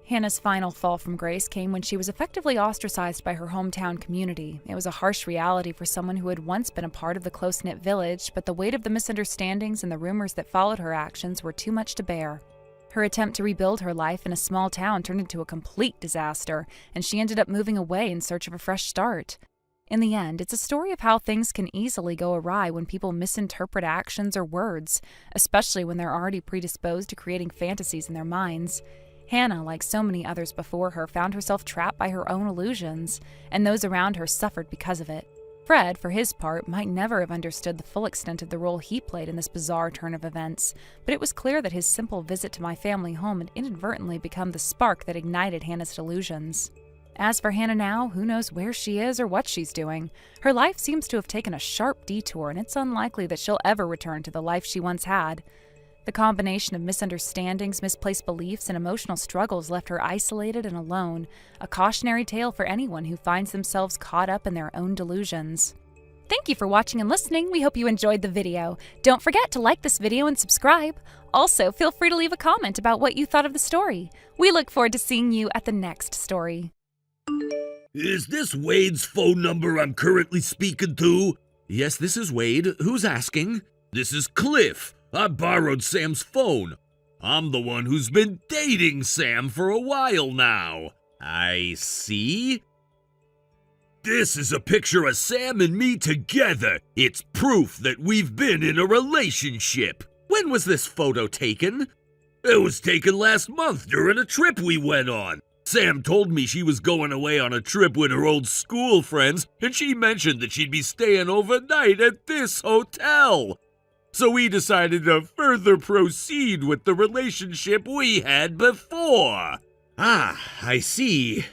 S2: Hannah's final fall from grace came when she was effectively ostracized by her hometown community. It was a harsh reality for someone who had once been a part of the close-knit village, but the weight of the misunderstandings and the rumors that followed her actions were too much to bear. Her attempt to rebuild her life in a small town turned into a complete disaster, and she ended up moving away in search of a fresh start. In the end, it's a story of how things can easily go awry when people misinterpret actions or words, especially when they're already predisposed to creating fantasies in their minds. Hannah, like so many others before her, found herself trapped by her own illusions, and those around her suffered because of it. Fred, for his part, might never have understood the full extent of the role he played in this bizarre turn of events, but it was clear that his simple visit to my family home had inadvertently become the spark that ignited Hannah's delusions. As for Hannah now, who knows where she is or what she's doing? Her life seems to have taken a sharp detour, and it's unlikely that she'll ever return to the life she once had. The combination of misunderstandings, misplaced beliefs, and emotional struggles left her isolated and alone, a cautionary tale for anyone who finds themselves caught up in their own delusions. Thank you for watching and listening. We hope you enjoyed the video. Don't forget to like this video and subscribe. Also, feel free to leave a comment about what you thought of the story. We look forward to seeing you at the next story.
S1: Is this Wade's phone number I'm currently speaking to? Yes, this is Wade. Who's asking? This is Cliff. I borrowed Sam's phone. I'm the one who's been dating Sam for a while now. I see. This is a picture of Sam and me together. It's proof that we've been in a relationship. When was this photo taken? It was taken last month during a trip we went on. Sam told me she was going away on a trip with her old school friends, and she mentioned that she'd be staying overnight at this hotel. So we decided to further proceed with the relationship we had before. Ah, I see.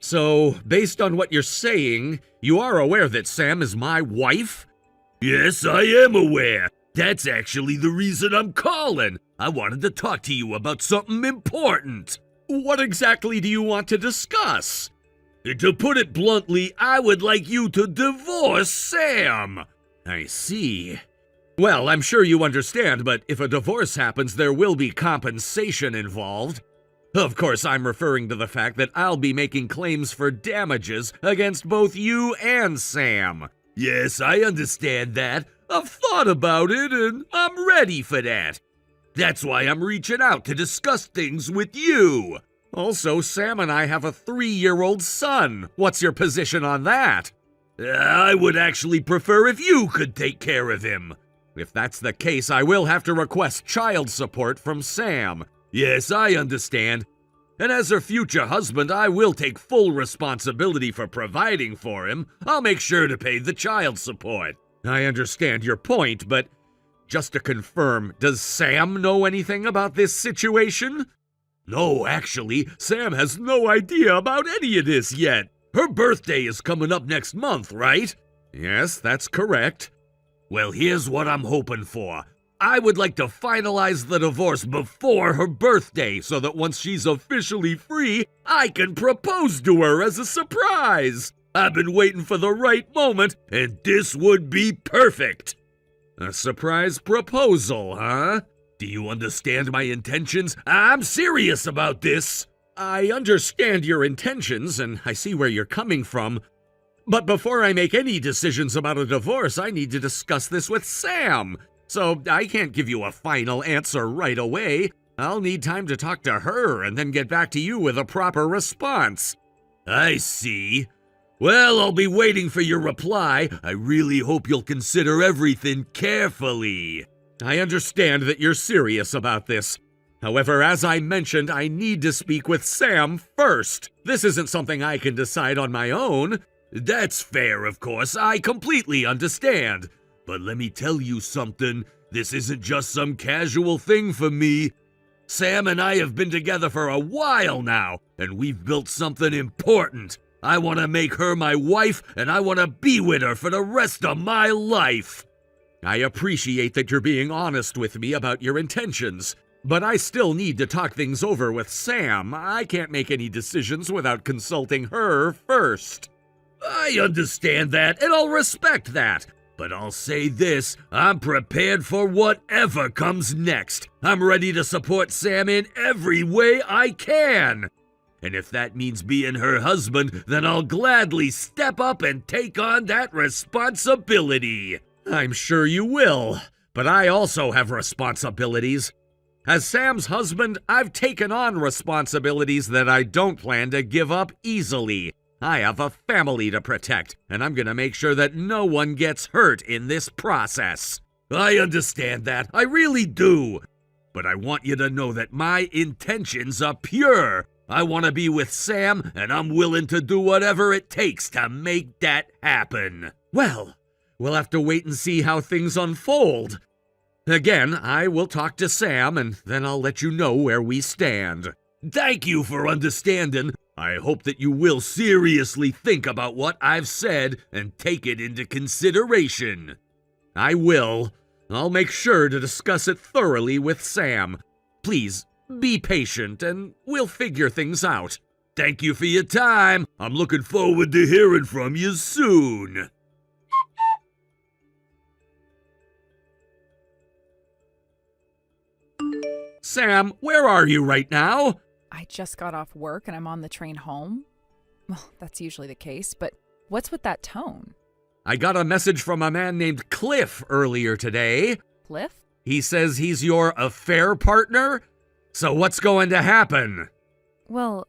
S1: So, based on what you're saying, you are aware that Sam is my wife? Yes, I am aware. That's actually the reason I'm calling. I wanted to talk to you about something important. What exactly do you want to discuss? To put it bluntly, I would like you to divorce Sam. I see. Well, I'm sure you understand, but if a divorce happens, there will be compensation involved. Of course, I'm referring to the fact that I'll be making claims for damages against both you and Sam. Yes, I understand that. I've thought about it, and I'm ready for that. That's why I'm reaching out to discuss things with you. Also, Sam and I have a 3-year-old son. What's your position on that? I would actually prefer if you could take care of him. If that's the case, I will have to request child support from Sam. Yes, I understand. And as her future husband, I will take full responsibility for providing for him. I'll make sure to pay the child support. I understand your point, but just to confirm, does Sam know anything about this situation? No, actually, Sam has no idea about any of this yet. Her birthday is coming up next month, right? Yes, that's correct. Well, here's what I'm hoping for. I would like to finalize the divorce before her birthday so that once she's officially free, I can propose to her as a surprise. I've been waiting for the right moment, and this would be perfect. A surprise proposal, huh? Do you understand my intentions? I'm serious about this. I understand your intentions, and I see where you're coming from. But before I make any decisions about a divorce, I need to discuss this with Sam. So I can't give you a final answer right away. I'll need time to talk to her and then get back to you with a proper response. I see. Well, I'll be waiting for your reply. I really hope you'll consider everything carefully. I understand that you're serious about this. However, as I mentioned, I need to speak with Sam first. This isn't something I can decide on my own. That's fair, of course. I completely understand. But let me tell you something. This isn't just some casual thing for me. Sam and I have been together for a while now, and we've built something important. I want to make her my wife, and I want to be with her for the rest of my life. I appreciate that you're being honest with me about your intentions, but I still need to talk things over with Sam. I can't make any decisions without consulting her first. I understand that, and I'll respect that. But I'll say this, I'm prepared for whatever comes next. I'm ready to support Sam in every way I can. And if that means being her husband, then I'll gladly step up and take on that responsibility. I'm sure you will, but I also have responsibilities. As Sam's husband, I've taken on responsibilities that I don't plan to give up easily. I have a family to protect, and I'm gonna make sure that no one gets hurt in this process. I understand that, I really do. But I want you to know that my intentions are pure. I want to be with Sam, and I'm willing to do whatever it takes to make that happen. Well, we'll have to wait and see how things unfold. Again, I will talk to Sam, and then I'll let you know where we stand. Thank you for understanding. I hope that you will seriously think about what I've said and take it into consideration. I will. I'll make sure to discuss it thoroughly with Sam. Please, be patient and we'll figure things out. Thank you for your time. I'm looking forward to hearing from you soon. Sam, where are you right now?
S2: I just got off work and I'm on the train home. Well, that's usually the case, but what's with that tone?
S1: I got a message from a man named Cliff earlier today.
S2: Cliff?
S1: He says he's your affair partner? So what's going to happen?
S2: Well,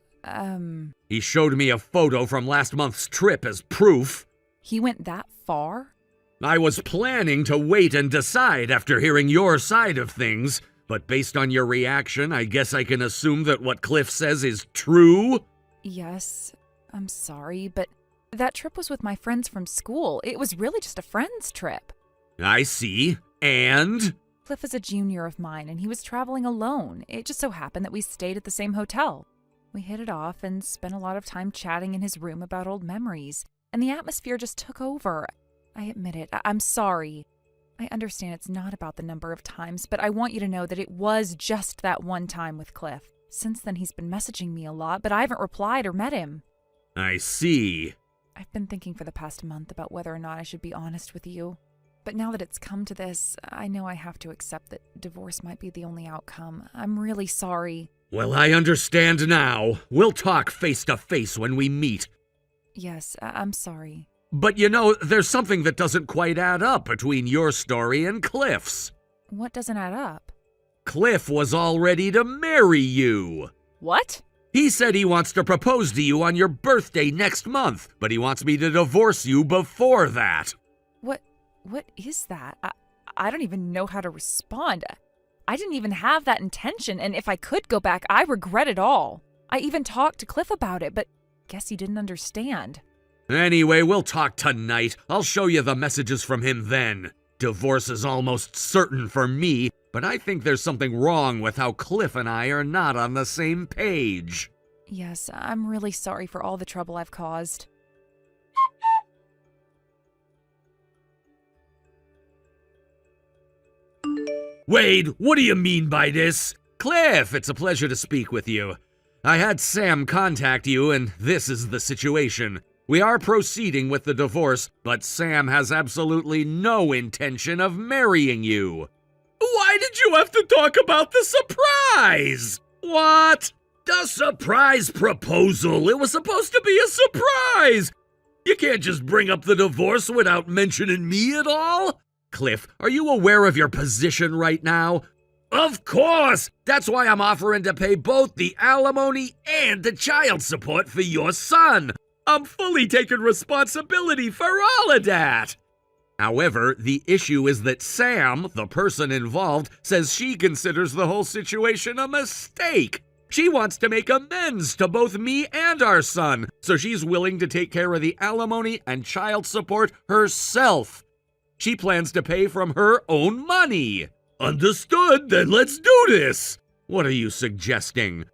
S1: He showed me a photo from last month's trip as proof.
S2: he went that far?
S1: I was planning to wait and decide after hearing your side of things, but based on your reaction, I guess I can assume that what Cliff says is true?
S2: Yes, I'm sorry, but that trip was with my friends from school. It was really just a friend's trip.
S1: I see. And?
S2: Cliff is a junior of mine, and he was traveling alone. It just so happened that we stayed at the same hotel. We hit it off and spent a lot of time chatting in his room about old memories, and the atmosphere just took over. I admit it. I'm sorry. I understand it's not about the number of times, but I want you to know that it was just that one time with Cliff. Since then, he's been messaging me a lot, but I haven't replied or met him.
S1: I see.
S2: I've been thinking for the past month about whether or not I should be honest with you. But now that it's come to this, I know I have to accept that divorce might be the only outcome. I'm really sorry.
S1: Well, I understand now. We'll talk face to face when we meet.
S2: Yes, I'm sorry.
S1: But you know, there's something that doesn't quite add up between your story and Cliff's.
S2: What doesn't add up?
S1: Cliff was all ready to marry you.
S2: What?
S1: He said he wants to propose to you on your birthday next month, but he wants me to divorce you before that.
S2: What is that? I don't even know how to respond. I didn't even have that intention, and if I could go back, I regret it all. I even talked to Cliff about it, but guess he didn't understand.
S1: Anyway, we'll talk tonight. I'll show you the messages from him then. Divorce is almost certain for me, but I think there's something wrong with how Cliff and I are not on the same page.
S2: Yes, I'm really sorry for all the trouble I've caused.
S1: Wade, what do you mean by this? Cliff, it's a pleasure to speak with you. I had Sam contact you, and this is the situation. We are proceeding with the divorce, but Sam has absolutely no intention of marrying you. Why did you have to talk about the surprise? What? The surprise proposal. It was supposed to be a surprise. You can't just bring up the divorce without mentioning me at all. Cliff, are you aware of your position right now? Of course! That's why I'm offering to pay both the alimony and the child support for your son. I'm fully taking responsibility for all of that. However, the issue is that Sam, the person involved, says she considers the whole situation a mistake. She wants to make amends to both me and our son, so she's willing to take care of the alimony and child support herself. She plans to pay from her own money. Understood, then let's do this. What are you suggesting?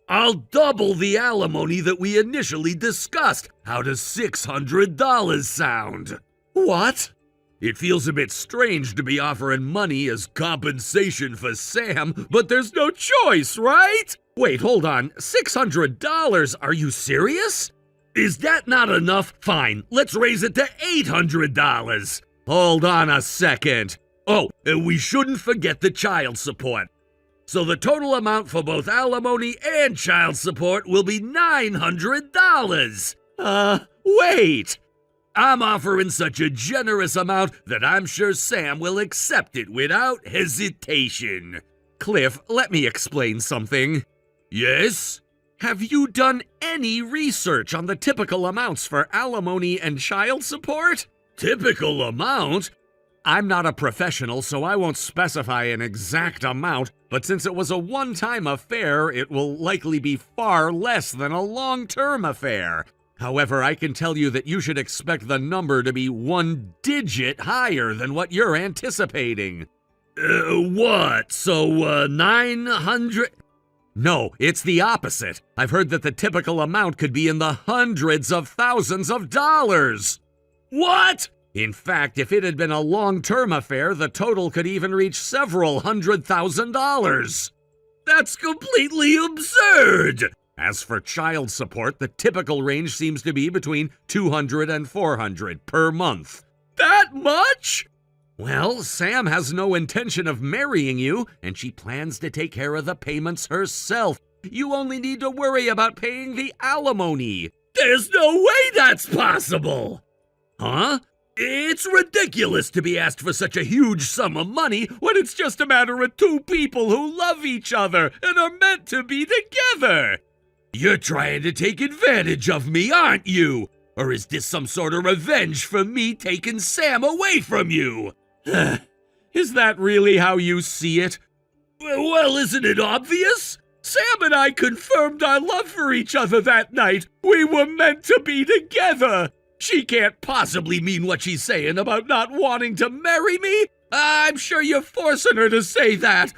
S1: I'll double the alimony that we initially discussed. How does $600 sound? What? It feels a bit strange to be offering money as compensation for Sam, but there's no choice, right? Wait, hold on. $600? Are you serious? Is that not enough? Fine, let's raise it to $800. Hold on a second. Oh, and we shouldn't forget the child support. So the total amount for both alimony and child support will be $900. Wait. I'm offering such a generous amount that I'm sure Sam will accept it without hesitation. Cliff, let me explain something. Yes? Have you done any research on the typical amounts for alimony and child support? Typical amount? I'm not a professional, so I won't specify an exact amount, but since it was a one-time affair, it will likely be far less than a long-term affair. However, I can tell you that you should expect the number to be 1 digit higher than what you're anticipating. What? So, 900? No, it's the opposite. I've heard that the typical amount could be in the hundreds of thousands of dollars. What? In fact, if it had been a long-term affair, the total could even reach several $100,000. That's completely absurd! As for child support, the typical range seems to be between $200 and $400 per month. That much? Well, Sam has no intention of marrying you, and she plans to take care of the payments herself. You only need to worry about paying the alimony. There's no way that's possible! Huh? It's ridiculous to be asked for such a huge sum of money when it's just a matter of two people who love each other and are meant to be together. You're trying to take advantage of me, aren't you? Or is this some sort of revenge for me taking Sam away from you? Is that really how you see it? Well, isn't it obvious? Sam and I confirmed our love for each other that night. We were meant to be together. She can't possibly mean what she's saying about not wanting to marry me. I'm sure you're forcing her to say that.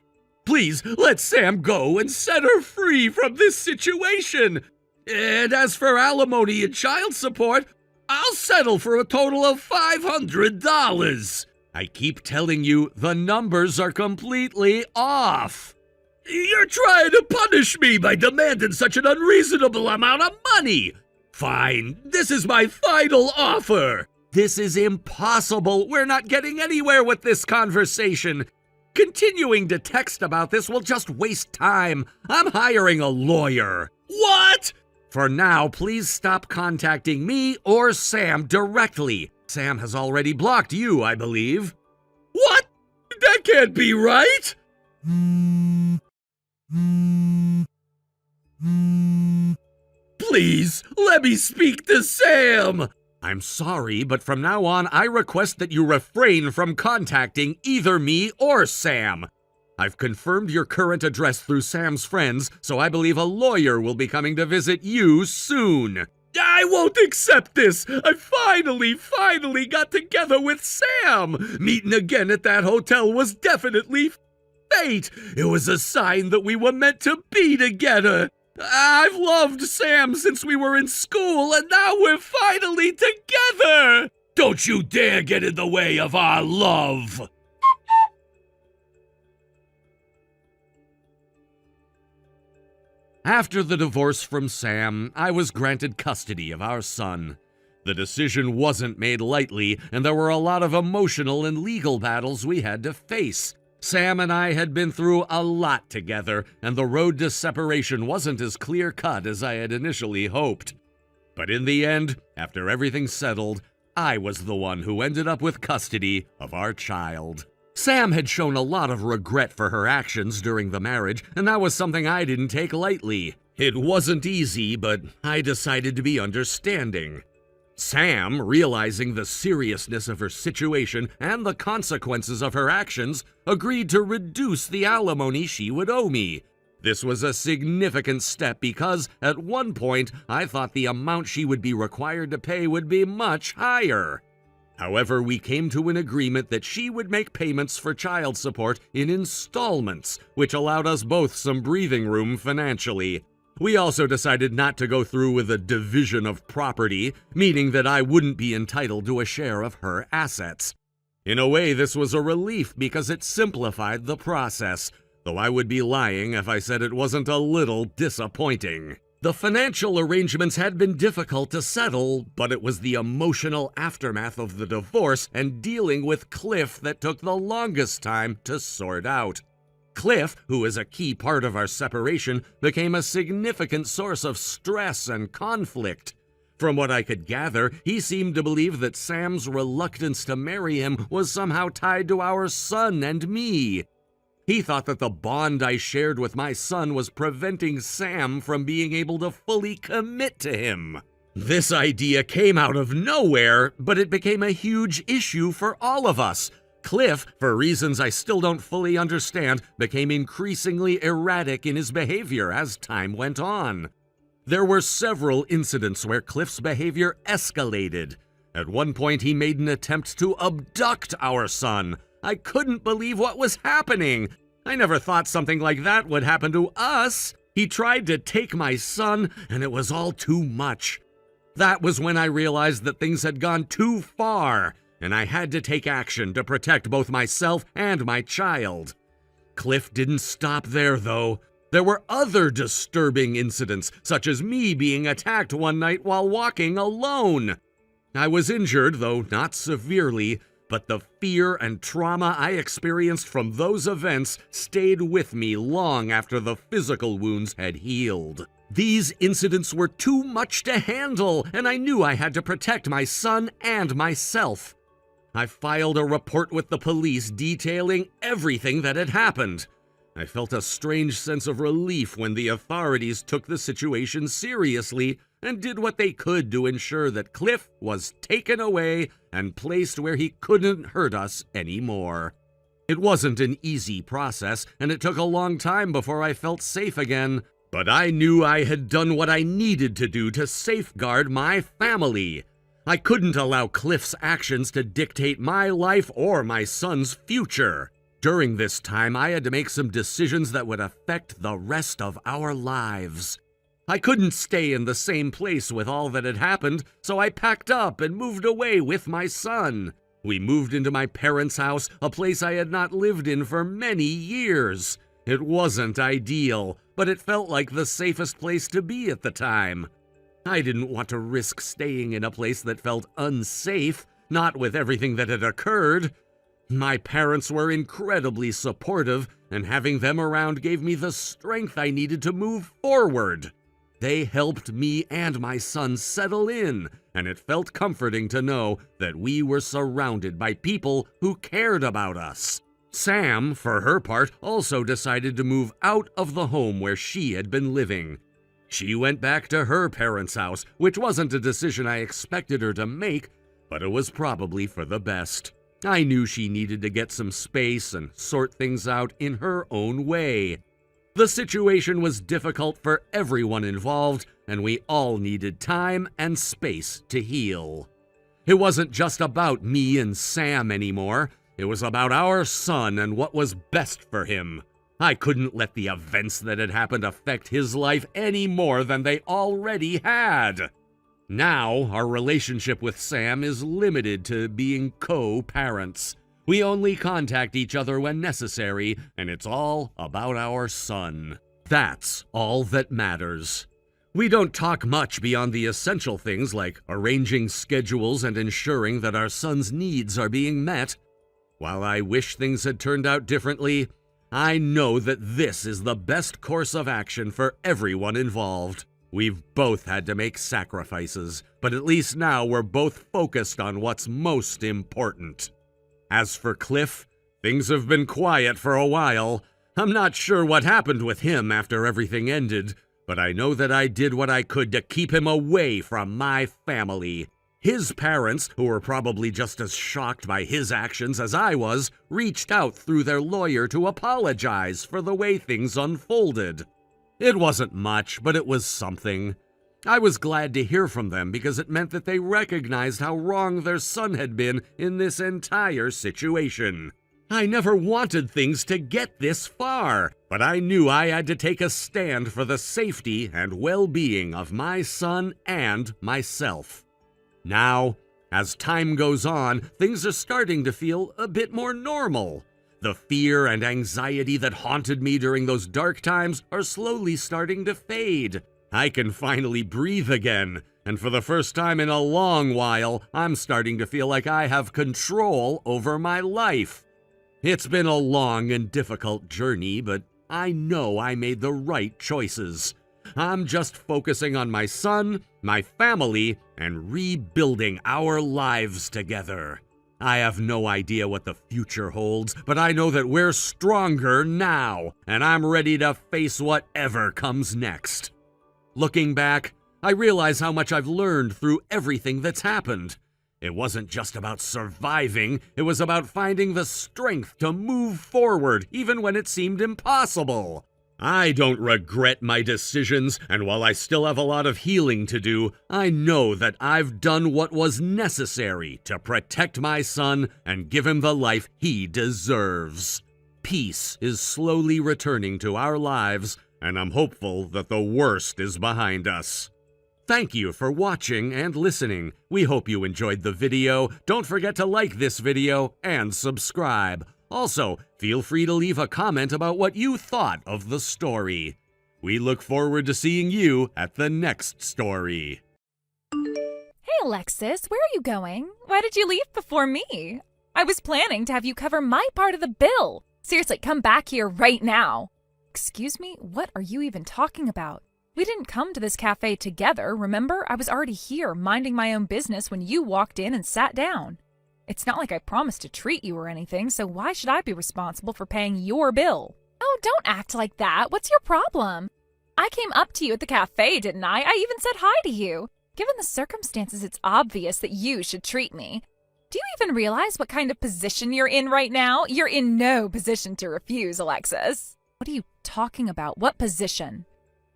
S1: Please, let Sam go and set her free from this situation. And as for alimony and child support, I'll settle for a total of $500. I keep telling you, the numbers are completely off. You're trying to punish me by demanding such an unreasonable amount of money. Fine, this is my final offer. This is impossible. We're not getting anywhere with this conversation. Continuing to text about this will just waste time. I'm hiring a lawyer. What? For now, please stop contacting me or Sam directly. Sam has already blocked you, I believe. What? That can't be right! Please, let me speak to Sam! I'm sorry, but from now on, I request that you refrain from contacting either me or Sam. I've confirmed your current address through Sam's friends, so I believe a lawyer will be coming to visit you soon. I won't accept this! I finally got together with Sam! Meeting again at that hotel was definitely fate! It was a sign that we were meant to be together! I've loved Sam since we were in school, and now we're finally together! Don't you dare get in the way of our love! After the divorce from Sam, I was granted custody of our son. The decision wasn't made lightly, and there were a lot of emotional and legal battles we had to face. Sam and I had been through a lot together, and the road to separation wasn't as clear-cut as I had initially hoped. But in the end, after everything settled, I was the one who ended up with custody of our child. Sam had shown a lot of regret for her actions during the marriage, and that was something I didn't take lightly. It wasn't easy, but I decided to be understanding. Sam, realizing the seriousness of her situation and the consequences of her actions, agreed to reduce the alimony she would owe me. This was a significant step because, at one point, I thought the amount she would be required to pay would be much higher. However, we came to an agreement that she would make payments for child support in installments, which allowed us both some breathing room financially. We also decided not to go through with a division of property, meaning that I wouldn't be entitled to a share of her assets. In a way, this was a relief because it simplified the process, though I would be lying if I said it wasn't a little disappointing. The financial arrangements had been difficult to settle, but it was the emotional aftermath of the divorce and dealing with Cliff that took the longest time to sort out. Cliff, who is a key part of our separation, became a significant source of stress and conflict. From what I could gather, he seemed to believe that Sam's reluctance to marry him was somehow tied to our son and me. He thought that the bond I shared with my son was preventing Sam from being able to fully commit to him. This idea came out of nowhere, but it became a huge issue for all of us. Cliff, for reasons I still don't fully understand, became increasingly erratic in his behavior as time went on. There were several incidents where Cliff's behavior escalated. At one point, he made an attempt to abduct our son. I couldn't believe what was happening. I never thought something like that would happen to us. He tried to take my son, and it was all too much. That was when I realized that things had gone too far, and I had to take action to protect both myself and my child. Cliff didn't stop there, though. There were other disturbing incidents, such as me being attacked one night while walking alone. I was injured, though not severely, but the fear and trauma I experienced from those events stayed with me long after the physical wounds had healed. These incidents were too much to handle, and I knew I had to protect my son and myself. I filed a report with the police detailing everything that had happened. I felt a strange sense of relief when the authorities took the situation seriously and did what they could to ensure that Cliff was taken away and placed where he couldn't hurt us anymore. It wasn't an easy process, and it took a long time before I felt safe again, but I knew I had done what I needed to do to safeguard my family. I couldn't allow Cliff's actions to dictate my life or my son's future. During this time, I had to make some decisions that would affect the rest of our lives. I couldn't stay in the same place with all that had happened, so I packed up and moved away with my son. We moved into my parents' house, a place I had not lived in for many years. It wasn't ideal, but it felt like the safest place to be at the time. I didn't want to risk staying in a place that felt unsafe, not with everything that had occurred. My parents were incredibly supportive, and having them around gave me the strength I needed to move forward. They helped me and my son settle in, and it felt comforting to know that we were surrounded by people who cared about us. Sam, for her part, also decided to move out of the home where she had been living. She went back to her parents' house, which wasn't a decision I expected her to make, but it was probably for the best. I knew she needed to get some space and sort things out in her own way. The situation was difficult for everyone involved, and we all needed time and space to heal. It wasn't just about me and Sam anymore. It was about our son and what was best for him. I couldn't let the events that had happened affect his life any more than they already had. Now, our relationship with Sam is limited to being co-parents. We only contact each other when necessary, and it's all about our son. That's all that matters. We don't talk much beyond the essential things like arranging schedules and ensuring that our son's needs are being met. While I wish things had turned out differently, I know that this is the best course of action for everyone involved. We've both had to make sacrifices, but at least now we're both focused on what's most important. As for Cliff, things have been quiet for a while. I'm not sure what happened with him after everything ended, but I know that I did what I could to keep him away from my family. His parents, who were probably just as shocked by his actions as I was, reached out through their lawyer to apologize for the way things unfolded. It wasn't much, but it was something. I was glad to hear from them because it meant that they recognized how wrong their son had been in this entire situation. I never wanted things to get this far, but I knew I had to take a stand for the safety and well-being of my son and myself. Now, as time goes on, things are starting to feel a bit more normal. The fear and anxiety that haunted me during those dark times are slowly starting to fade. I can finally breathe again, and for the first time in a long while, I'm starting to feel like I have control over my life. It's been a long and difficult journey, but I know I made the right choices. I'm just focusing on my son, my family, and rebuilding our lives together. I have no idea what the future holds, but I know that we're stronger now, and I'm ready to face whatever comes next. Looking back, I realize how much I've learned through everything that's happened. It wasn't just about surviving, it was about finding the strength to move forward even when it seemed impossible. I don't regret my decisions, and while I still have a lot of healing to do, I know that I've done what was necessary to protect my son and give him the life he deserves. Peace is slowly returning to our lives, and I'm hopeful that the worst is behind us. Thank you for watching and listening. We hope you enjoyed the video. Don't forget to like this video and subscribe. Also, feel free to leave a comment about what you thought of the story. We look forward to seeing you at the next story.
S2: Hey, Alexis, where are you going? Why did you leave before me? I was planning to have you cover my part of the bill. Seriously, come back here right now. Excuse me, what are you even talking about? We didn't come to this cafe together, remember? I was already here, minding my own business when you walked in and sat down. It's not like I promised to treat you or anything, so why should I be responsible for paying your bill? Oh, don't act like that. What's your problem? I came up to you at the cafe, didn't I? I even said hi to you. Given the circumstances, it's obvious that you should treat me. Do you even realize what kind of position you're in right now? You're in no position to refuse, Alexis. What are you talking about? What position?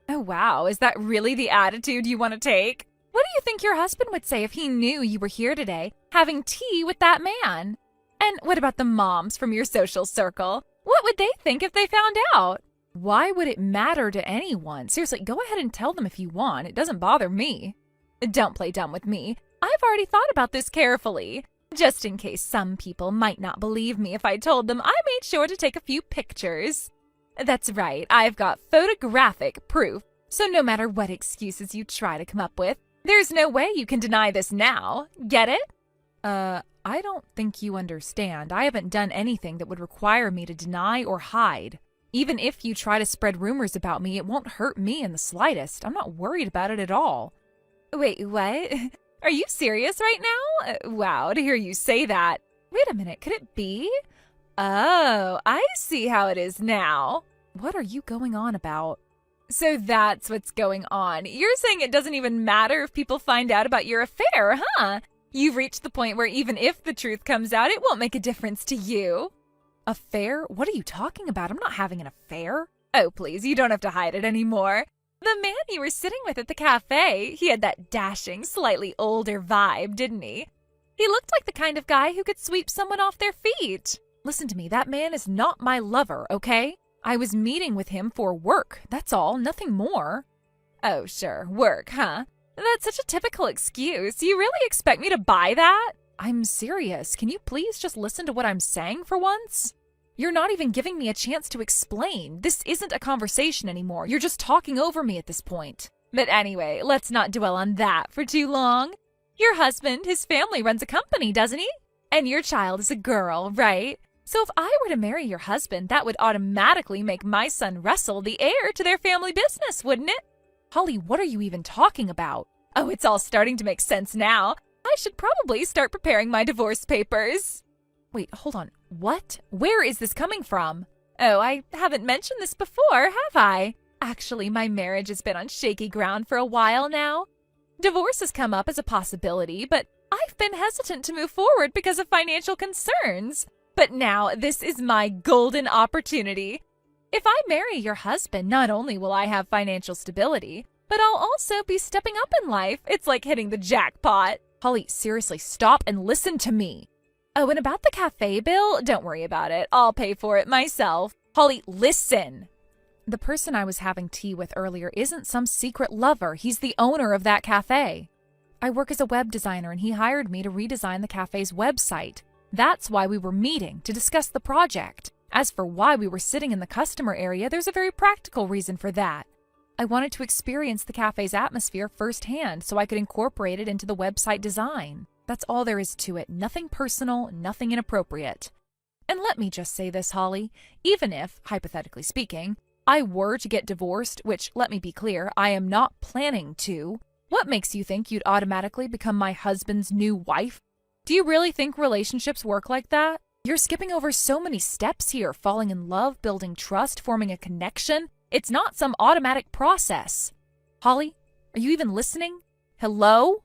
S2: Oh, wow. Is that really the attitude you want to take? What do you think your husband would say if he knew you were here today, having tea with that man? And what about the moms from your social circle? What would they think if they found out? Why would it matter to anyone? Seriously, go ahead and tell them if you want. It doesn't bother me. Don't play dumb with me. I've already thought about this carefully. Just in case some people might not believe me if I told them, I made sure to take a few pictures. That's right, I've got photographic proof. So no matter what excuses you try to come up with, there's no way you can deny this now. Get it? I don't think you understand. I haven't done anything that would require me to deny or hide. Even if you try to spread rumors about me, it won't hurt me in the slightest. I'm not worried about it at all. Wait, what? Are you serious right now? Wow, to hear you say that. Wait a minute, could it be? Oh, I see how it is now. What are you going on about? So that's what's going on. You're saying it doesn't even matter if people find out about your affair, huh? You've reached the point where even if the truth comes out, it won't make a difference to you. Affair? What are you talking about? I'm not having an affair. Oh, please, you don't have to hide it anymore. The man you were sitting with at the cafe, he had that dashing, slightly older vibe, didn't he? He looked like the kind of guy who could sweep someone off their feet. Listen to me, that man is not my lover, okay? I was meeting with him for work, that's all, nothing more. Oh, sure, work, huh? That's such a typical excuse. You really expect me to buy that? I'm serious. Can you please just listen to what I'm saying for once? You're not even giving me a chance to explain. This isn't a conversation anymore. You're just talking over me at this point. But anyway, let's not dwell on that for too long. Your husband, his family runs a company, doesn't he? And your child is a girl, right? So if I were to marry your husband, that would automatically make my son Russell the heir to their family business, wouldn't it? Holly, what are you even talking about? Oh, it's all starting to make sense now. I should probably start preparing my divorce papers. Wait, hold on. What? Where is this coming from? Oh, I haven't mentioned this before, have I? Actually, my marriage has been on shaky ground for a while now. Divorce has come up as a possibility, but I've been hesitant to move forward because of financial concerns. But now this is my golden opportunity. If I marry your husband, not only will I have financial stability, but I'll also be stepping up in life. It's like hitting the jackpot. Holly, seriously, stop and listen to me. Oh, and about the cafe bill, don't worry about it. I'll pay for it myself. Holly, listen. The person I was having tea with earlier isn't some secret lover. He's the owner of that cafe. I work as a web designer and he hired me to redesign the cafe's website. That's why we were meeting, to discuss the project. As for why we were sitting in the customer area, there's a very practical reason for that. I wanted to experience the cafe's atmosphere firsthand so I could incorporate it into the website design. That's all there is to it. Nothing personal, nothing inappropriate. And let me just say this, Holly. Even if, hypothetically speaking, I were to get divorced, which, let me be clear, I am not planning to, what makes you think you'd automatically become my husband's new wife? Do you really think relationships work like that? You're skipping over so many steps here, falling in love, building trust, forming a connection. It's not some automatic process. Holly, are you even listening? Hello?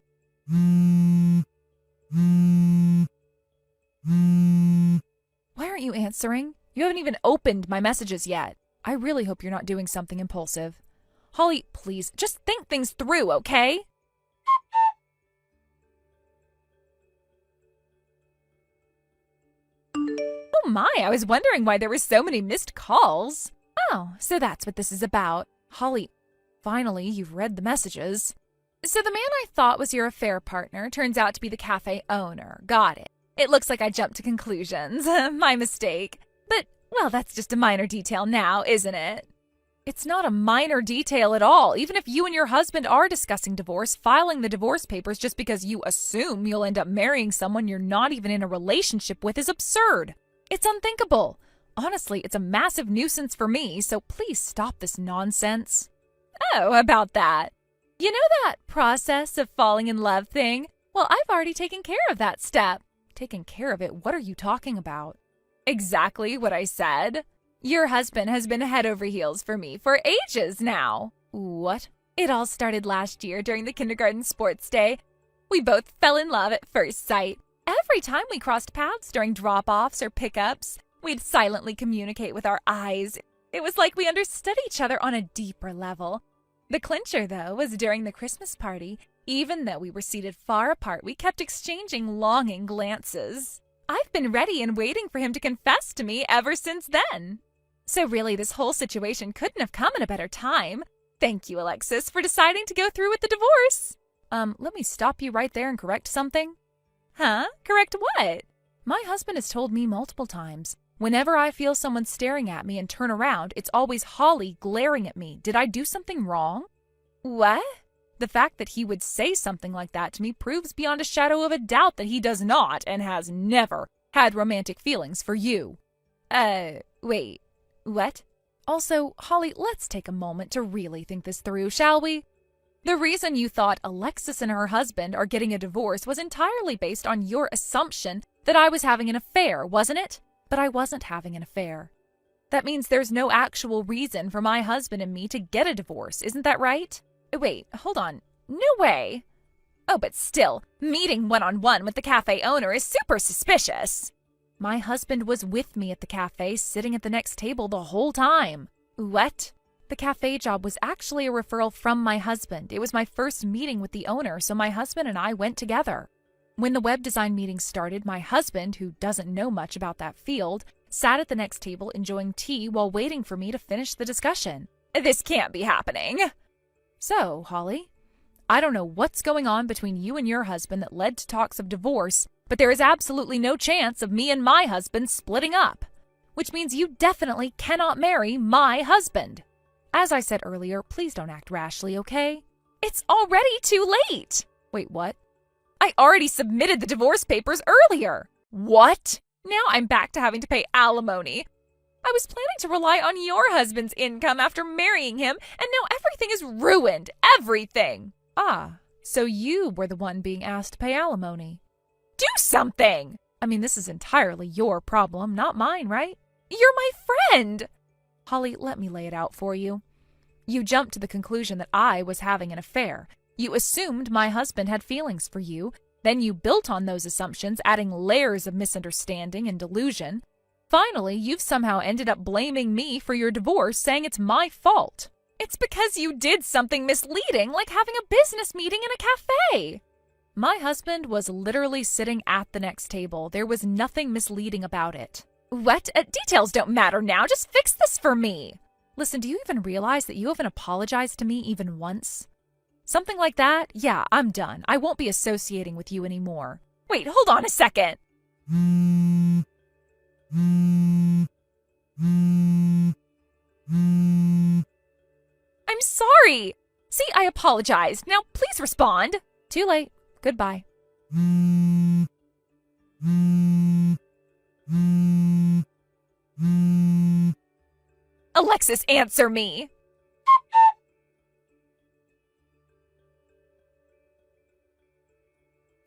S2: Why aren't you answering? You haven't even opened my messages yet. I really hope you're not doing something impulsive. Holly, please, just think things through, okay? Oh my, I was wondering why there were so many missed calls. Oh, so that's what this is about. Holly, finally, you've read the messages. So the man I thought was your affair partner turns out to be the cafe owner. Got it. It looks like I jumped to conclusions. My mistake. But, well, that's just a minor detail now, isn't it? It's not a minor detail at all. Even if you and your husband are discussing divorce, filing the divorce papers just because you assume you'll end up marrying someone you're not even in a relationship with is absurd. It's unthinkable. Honestly, it's a massive nuisance for me, so please stop this nonsense. Oh, about that. You know that process of falling in love thing? Well, I've already taken care of that step. Taken care of it? What are you talking about? Exactly what I said. Your husband has been head over heels for me for ages now. What? It all started last year during the kindergarten sports day. We both fell in love at first sight. Every time we crossed paths during drop-offs or pickups, we'd silently communicate with our eyes. It was like we understood each other on a deeper level. The clincher, though, was during the Christmas party. Even though we were seated far apart, we kept exchanging longing glances. I've been ready and waiting for him to confess to me ever since then. So really, this whole situation couldn't have come at a better time. Thank you, Alexis, for deciding to go through with the divorce. Let me stop you right there and correct something. Huh? Correct what? My husband has told me multiple times. Whenever I feel someone staring at me and turn around, it's always Holly glaring at me. Did I do something wrong? What? The fact that he would say something like that to me proves beyond a shadow of a doubt that he does not and has never had romantic feelings for you. Wait. What? Also, Holly, let's take a moment to really think this through, shall we? The reason you thought Alexis and her husband are getting a divorce was entirely based on your assumption that I was having an affair, wasn't it? But I wasn't having an affair. That means there's no actual reason for my husband and me to get a divorce, isn't that right? Wait, hold on. No way. Oh, but still, meeting one-on-one with the cafe owner is super suspicious. My husband was with me at the cafe, sitting at the next table the whole time. What? The cafe job was actually a referral from my husband. It was my first meeting with the owner, so my husband and I went together. When the web design meeting started, my husband, who doesn't know much about that field, sat at the next table enjoying tea while waiting for me to finish the discussion. This can't be happening. So, Holly, I don't know what's going on between you and your husband that led to talks of divorce, but there is absolutely no chance of me and my husband splitting up, which means you definitely cannot marry my husband. As I said earlier, please don't act rashly, okay? It's already too late. Wait, what? I already submitted the divorce papers earlier. What? Now I'm back to having to pay alimony. I was planning to rely on your husband's income after marrying him, and now everything is ruined. Everything. Ah, so you were the one being asked to pay alimony. Do something! I mean, this is entirely your problem, not mine, right? You're my friend! Holly, let me lay it out for you. You jumped to the conclusion that I was having an affair. You assumed my husband had feelings for you. Then you built on those assumptions, adding layers of misunderstanding and delusion. Finally, you've somehow ended up blaming me for your divorce, saying it's my fault. It's because you did something misleading, like having a business meeting in a cafe. My husband was literally sitting at the next table. There was nothing misleading about it. What? Details don't matter now. Just fix this for me. Listen, do you even realize that you haven't apologized to me even once? Something like that? Yeah, I'm done. I won't be associating with you anymore. Wait, hold on a second. I'm sorry. See, I apologized. Now please respond. Too late. Goodbye. Alexis, answer me.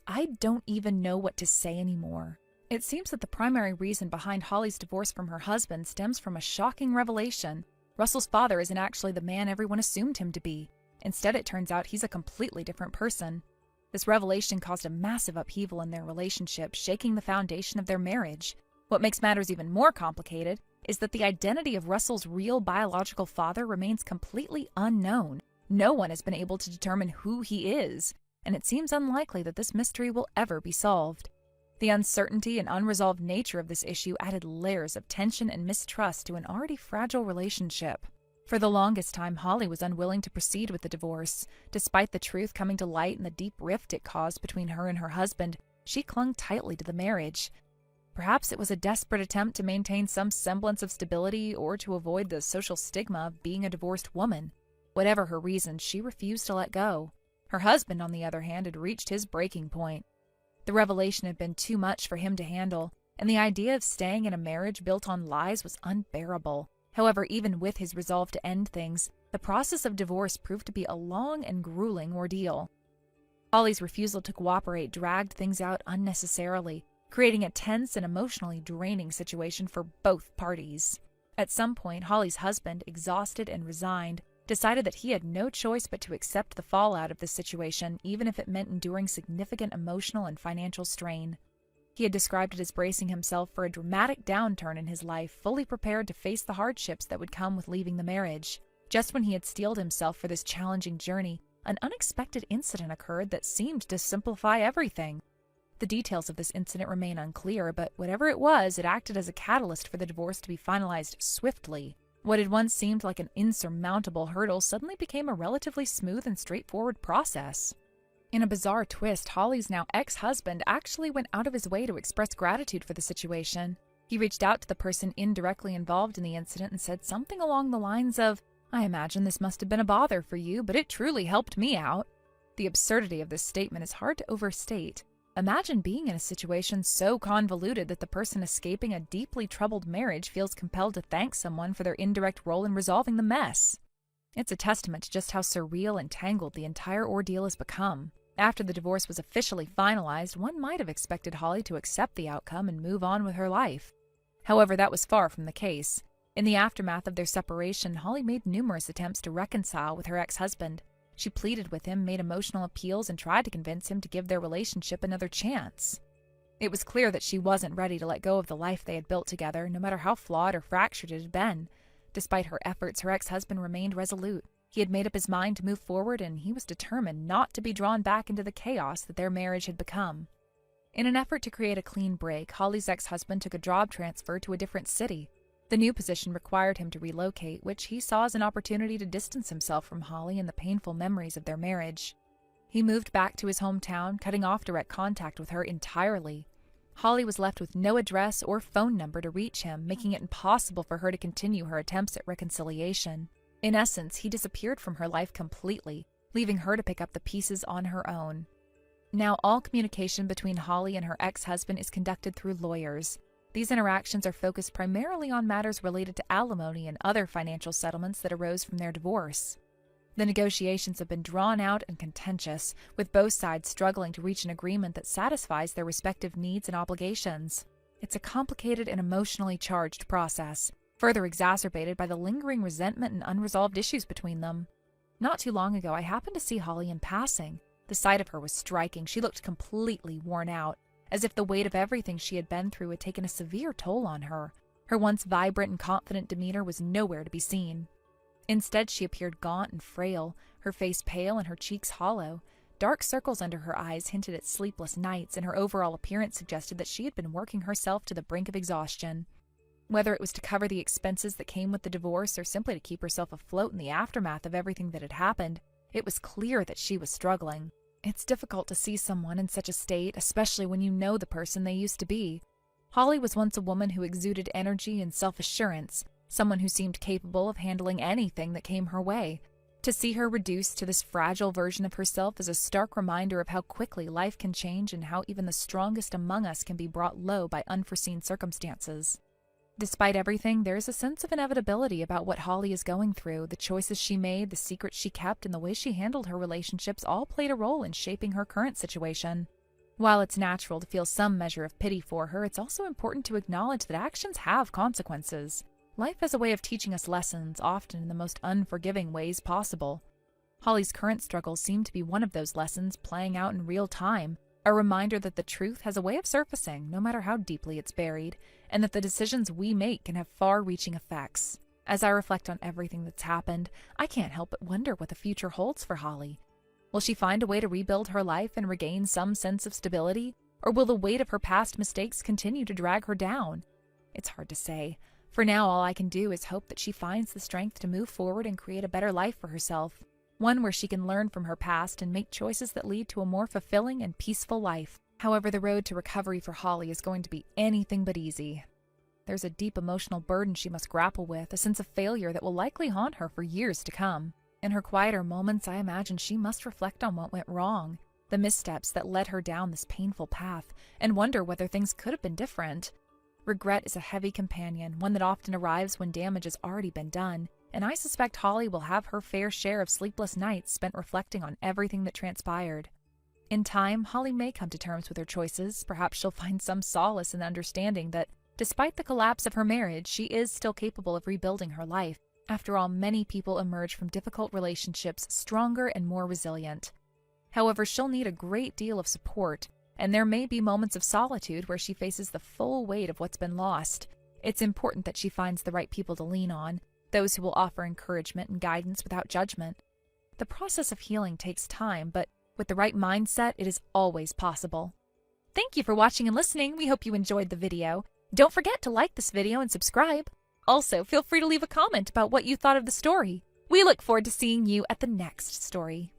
S2: I don't even know what to say anymore. It seems that the primary reason behind Holly's divorce from her husband stems from a shocking revelation. Russell's father isn't actually the man everyone assumed him to be. Instead, it turns out he's a completely different person. This revelation caused a massive upheaval in their relationship, shaking the foundation of their marriage. What makes matters even more complicated is that the identity of Russell's real biological father remains completely unknown. No one has been able to determine who he is, and it seems unlikely that this mystery will ever be solved. The uncertainty and unresolved nature of this issue added layers of tension and mistrust to an already fragile relationship. For the longest time, Holly was unwilling to proceed with the divorce. Despite the truth coming to light and the deep rift it caused between her and her husband, she clung tightly to the marriage. Perhaps it was a desperate attempt to maintain some semblance of stability or to avoid the social stigma of being a divorced woman. Whatever her reasons, she refused to let go. Her husband, on the other hand, had reached his breaking point. The revelation had been too much for him to handle, and the idea of staying in a marriage built on lies was unbearable. However, even with his resolve to end things, the process of divorce proved to be a long and grueling ordeal. Holly's refusal to cooperate dragged things out unnecessarily, creating a tense and emotionally draining situation for both parties. At some point, Holly's husband, exhausted and resigned, decided that he had no choice but to accept the fallout of this situation, even if it meant enduring significant emotional and financial strain. He had described it as bracing himself for a dramatic downturn in his life, fully prepared to face the hardships that would come with leaving the marriage. Just when he had steeled himself for this challenging journey, an unexpected incident occurred that seemed to simplify everything. The details of this incident remain unclear, but whatever it was, it acted as a catalyst for the divorce to be finalized swiftly. What had once seemed like an insurmountable hurdle suddenly became a relatively smooth and straightforward process. In a bizarre twist, Holly's now ex-husband actually went out of his way to express gratitude for the situation. He reached out to the person indirectly involved in the incident and said something along the lines of, "I imagine this must have been a bother for you, but it truly helped me out." The absurdity of this statement is hard to overstate. Imagine being in a situation so convoluted that the person escaping a deeply troubled marriage feels compelled to thank someone for their indirect role in resolving the mess. It's a testament to just how surreal and tangled the entire ordeal has become. After the divorce was officially finalized, one might have expected Holly to accept the outcome and move on with her life. However, that was far from the case. In the aftermath of their separation, Holly made numerous attempts to reconcile with her ex-husband. She pleaded with him, made emotional appeals, and tried to convince him to give their relationship another chance. It was clear that she wasn't ready to let go of the life they had built together, no matter how flawed or fractured it had been. Despite her efforts, her ex-husband remained resolute. He had made up his mind to move forward, and he was determined not to be drawn back into the chaos that their marriage had become. In an effort to create a clean break, Holly's ex-husband took a job transfer to a different city. The new position required him to relocate, which he saw as an opportunity to distance himself from Holly and the painful memories of their marriage. He moved back to his hometown, cutting off direct contact with her entirely. Holly was left with no address or phone number to reach him, making it impossible for her to continue her attempts at reconciliation. In essence, he disappeared from her life completely, leaving her to pick up the pieces on her own. Now, all communication between Holly and her ex-husband is conducted through lawyers. These interactions are focused primarily on matters related to alimony and other financial settlements that arose from their divorce. The negotiations have been drawn out and contentious, with both sides struggling to reach an agreement that satisfies their respective needs and obligations. It's a complicated and emotionally charged process, further exacerbated by the lingering resentment and unresolved issues between them. Not too long ago, I happened to see Holly in passing. The sight of her was striking. She looked completely worn out, as if the weight of everything she had been through had taken a severe toll on her. Her once vibrant and confident demeanor was nowhere to be seen. Instead, she appeared gaunt and frail, her face pale and her cheeks hollow. Dark circles under her eyes hinted at sleepless nights, and her overall appearance suggested that she had been working herself to the brink of exhaustion. Whether it was to cover the expenses that came with the divorce or simply to keep herself afloat in the aftermath of everything that had happened, it was clear that she was struggling. It's difficult to see someone in such a state, especially when you know the person they used to be. Holly was once a woman who exuded energy and self-assurance, someone who seemed capable of handling anything that came her way. To see her reduced to this fragile version of herself is a stark reminder of how quickly life can change and how even the strongest among us can be brought low by unforeseen circumstances. Despite everything, there is a sense of inevitability about what Holly is going through. The choices she made, the secrets she kept, and the way she handled her relationships all played a role in shaping her current situation. While it's natural to feel some measure of pity for her, it's also important to acknowledge that actions have consequences. Life has a way of teaching us lessons, often in the most unforgiving ways possible. Holly's current struggles seem to be one of those lessons playing out in real time, a reminder that the truth has a way of surfacing, no matter how deeply it's buried, and that the decisions we make can have far-reaching effects. As I reflect on everything that's happened, I can't help but wonder what the future holds for Holly. Will she find a way to rebuild her life and regain some sense of stability, or will the weight of her past mistakes continue to drag her down? It's hard to say. For now, all I can do is hope that she finds the strength to move forward and create a better life for herself, one where she can learn from her past and make choices that lead to a more fulfilling and peaceful life. However, the road to recovery for Holly is going to be anything but easy. There's a deep emotional burden she must grapple with, a sense of failure that will likely haunt her for years to come. In her quieter moments, I imagine she must reflect on what went wrong, the missteps that led her down this painful path, and wonder whether things could have been different. Regret is a heavy companion, one that often arrives when damage has already been done, and I suspect Holly will have her fair share of sleepless nights spent reflecting on everything that transpired. In time, Holly may come to terms with her choices. Perhaps she'll find some solace in the understanding that, despite the collapse of her marriage, she is still capable of rebuilding her life. After all, many people emerge from difficult relationships stronger and more resilient. However, she'll need a great deal of support, and there may be moments of solitude where she faces the full weight of what's been lost. It's important that she finds the right people to lean on, those who will offer encouragement and guidance without judgment. The process of healing takes time, but with the right mindset, it is always possible. Thank you for watching and listening. We hope you enjoyed the video. Don't forget to like this video and subscribe. Also, feel free to leave a comment about what you thought of the story. We look forward to seeing you at the next story.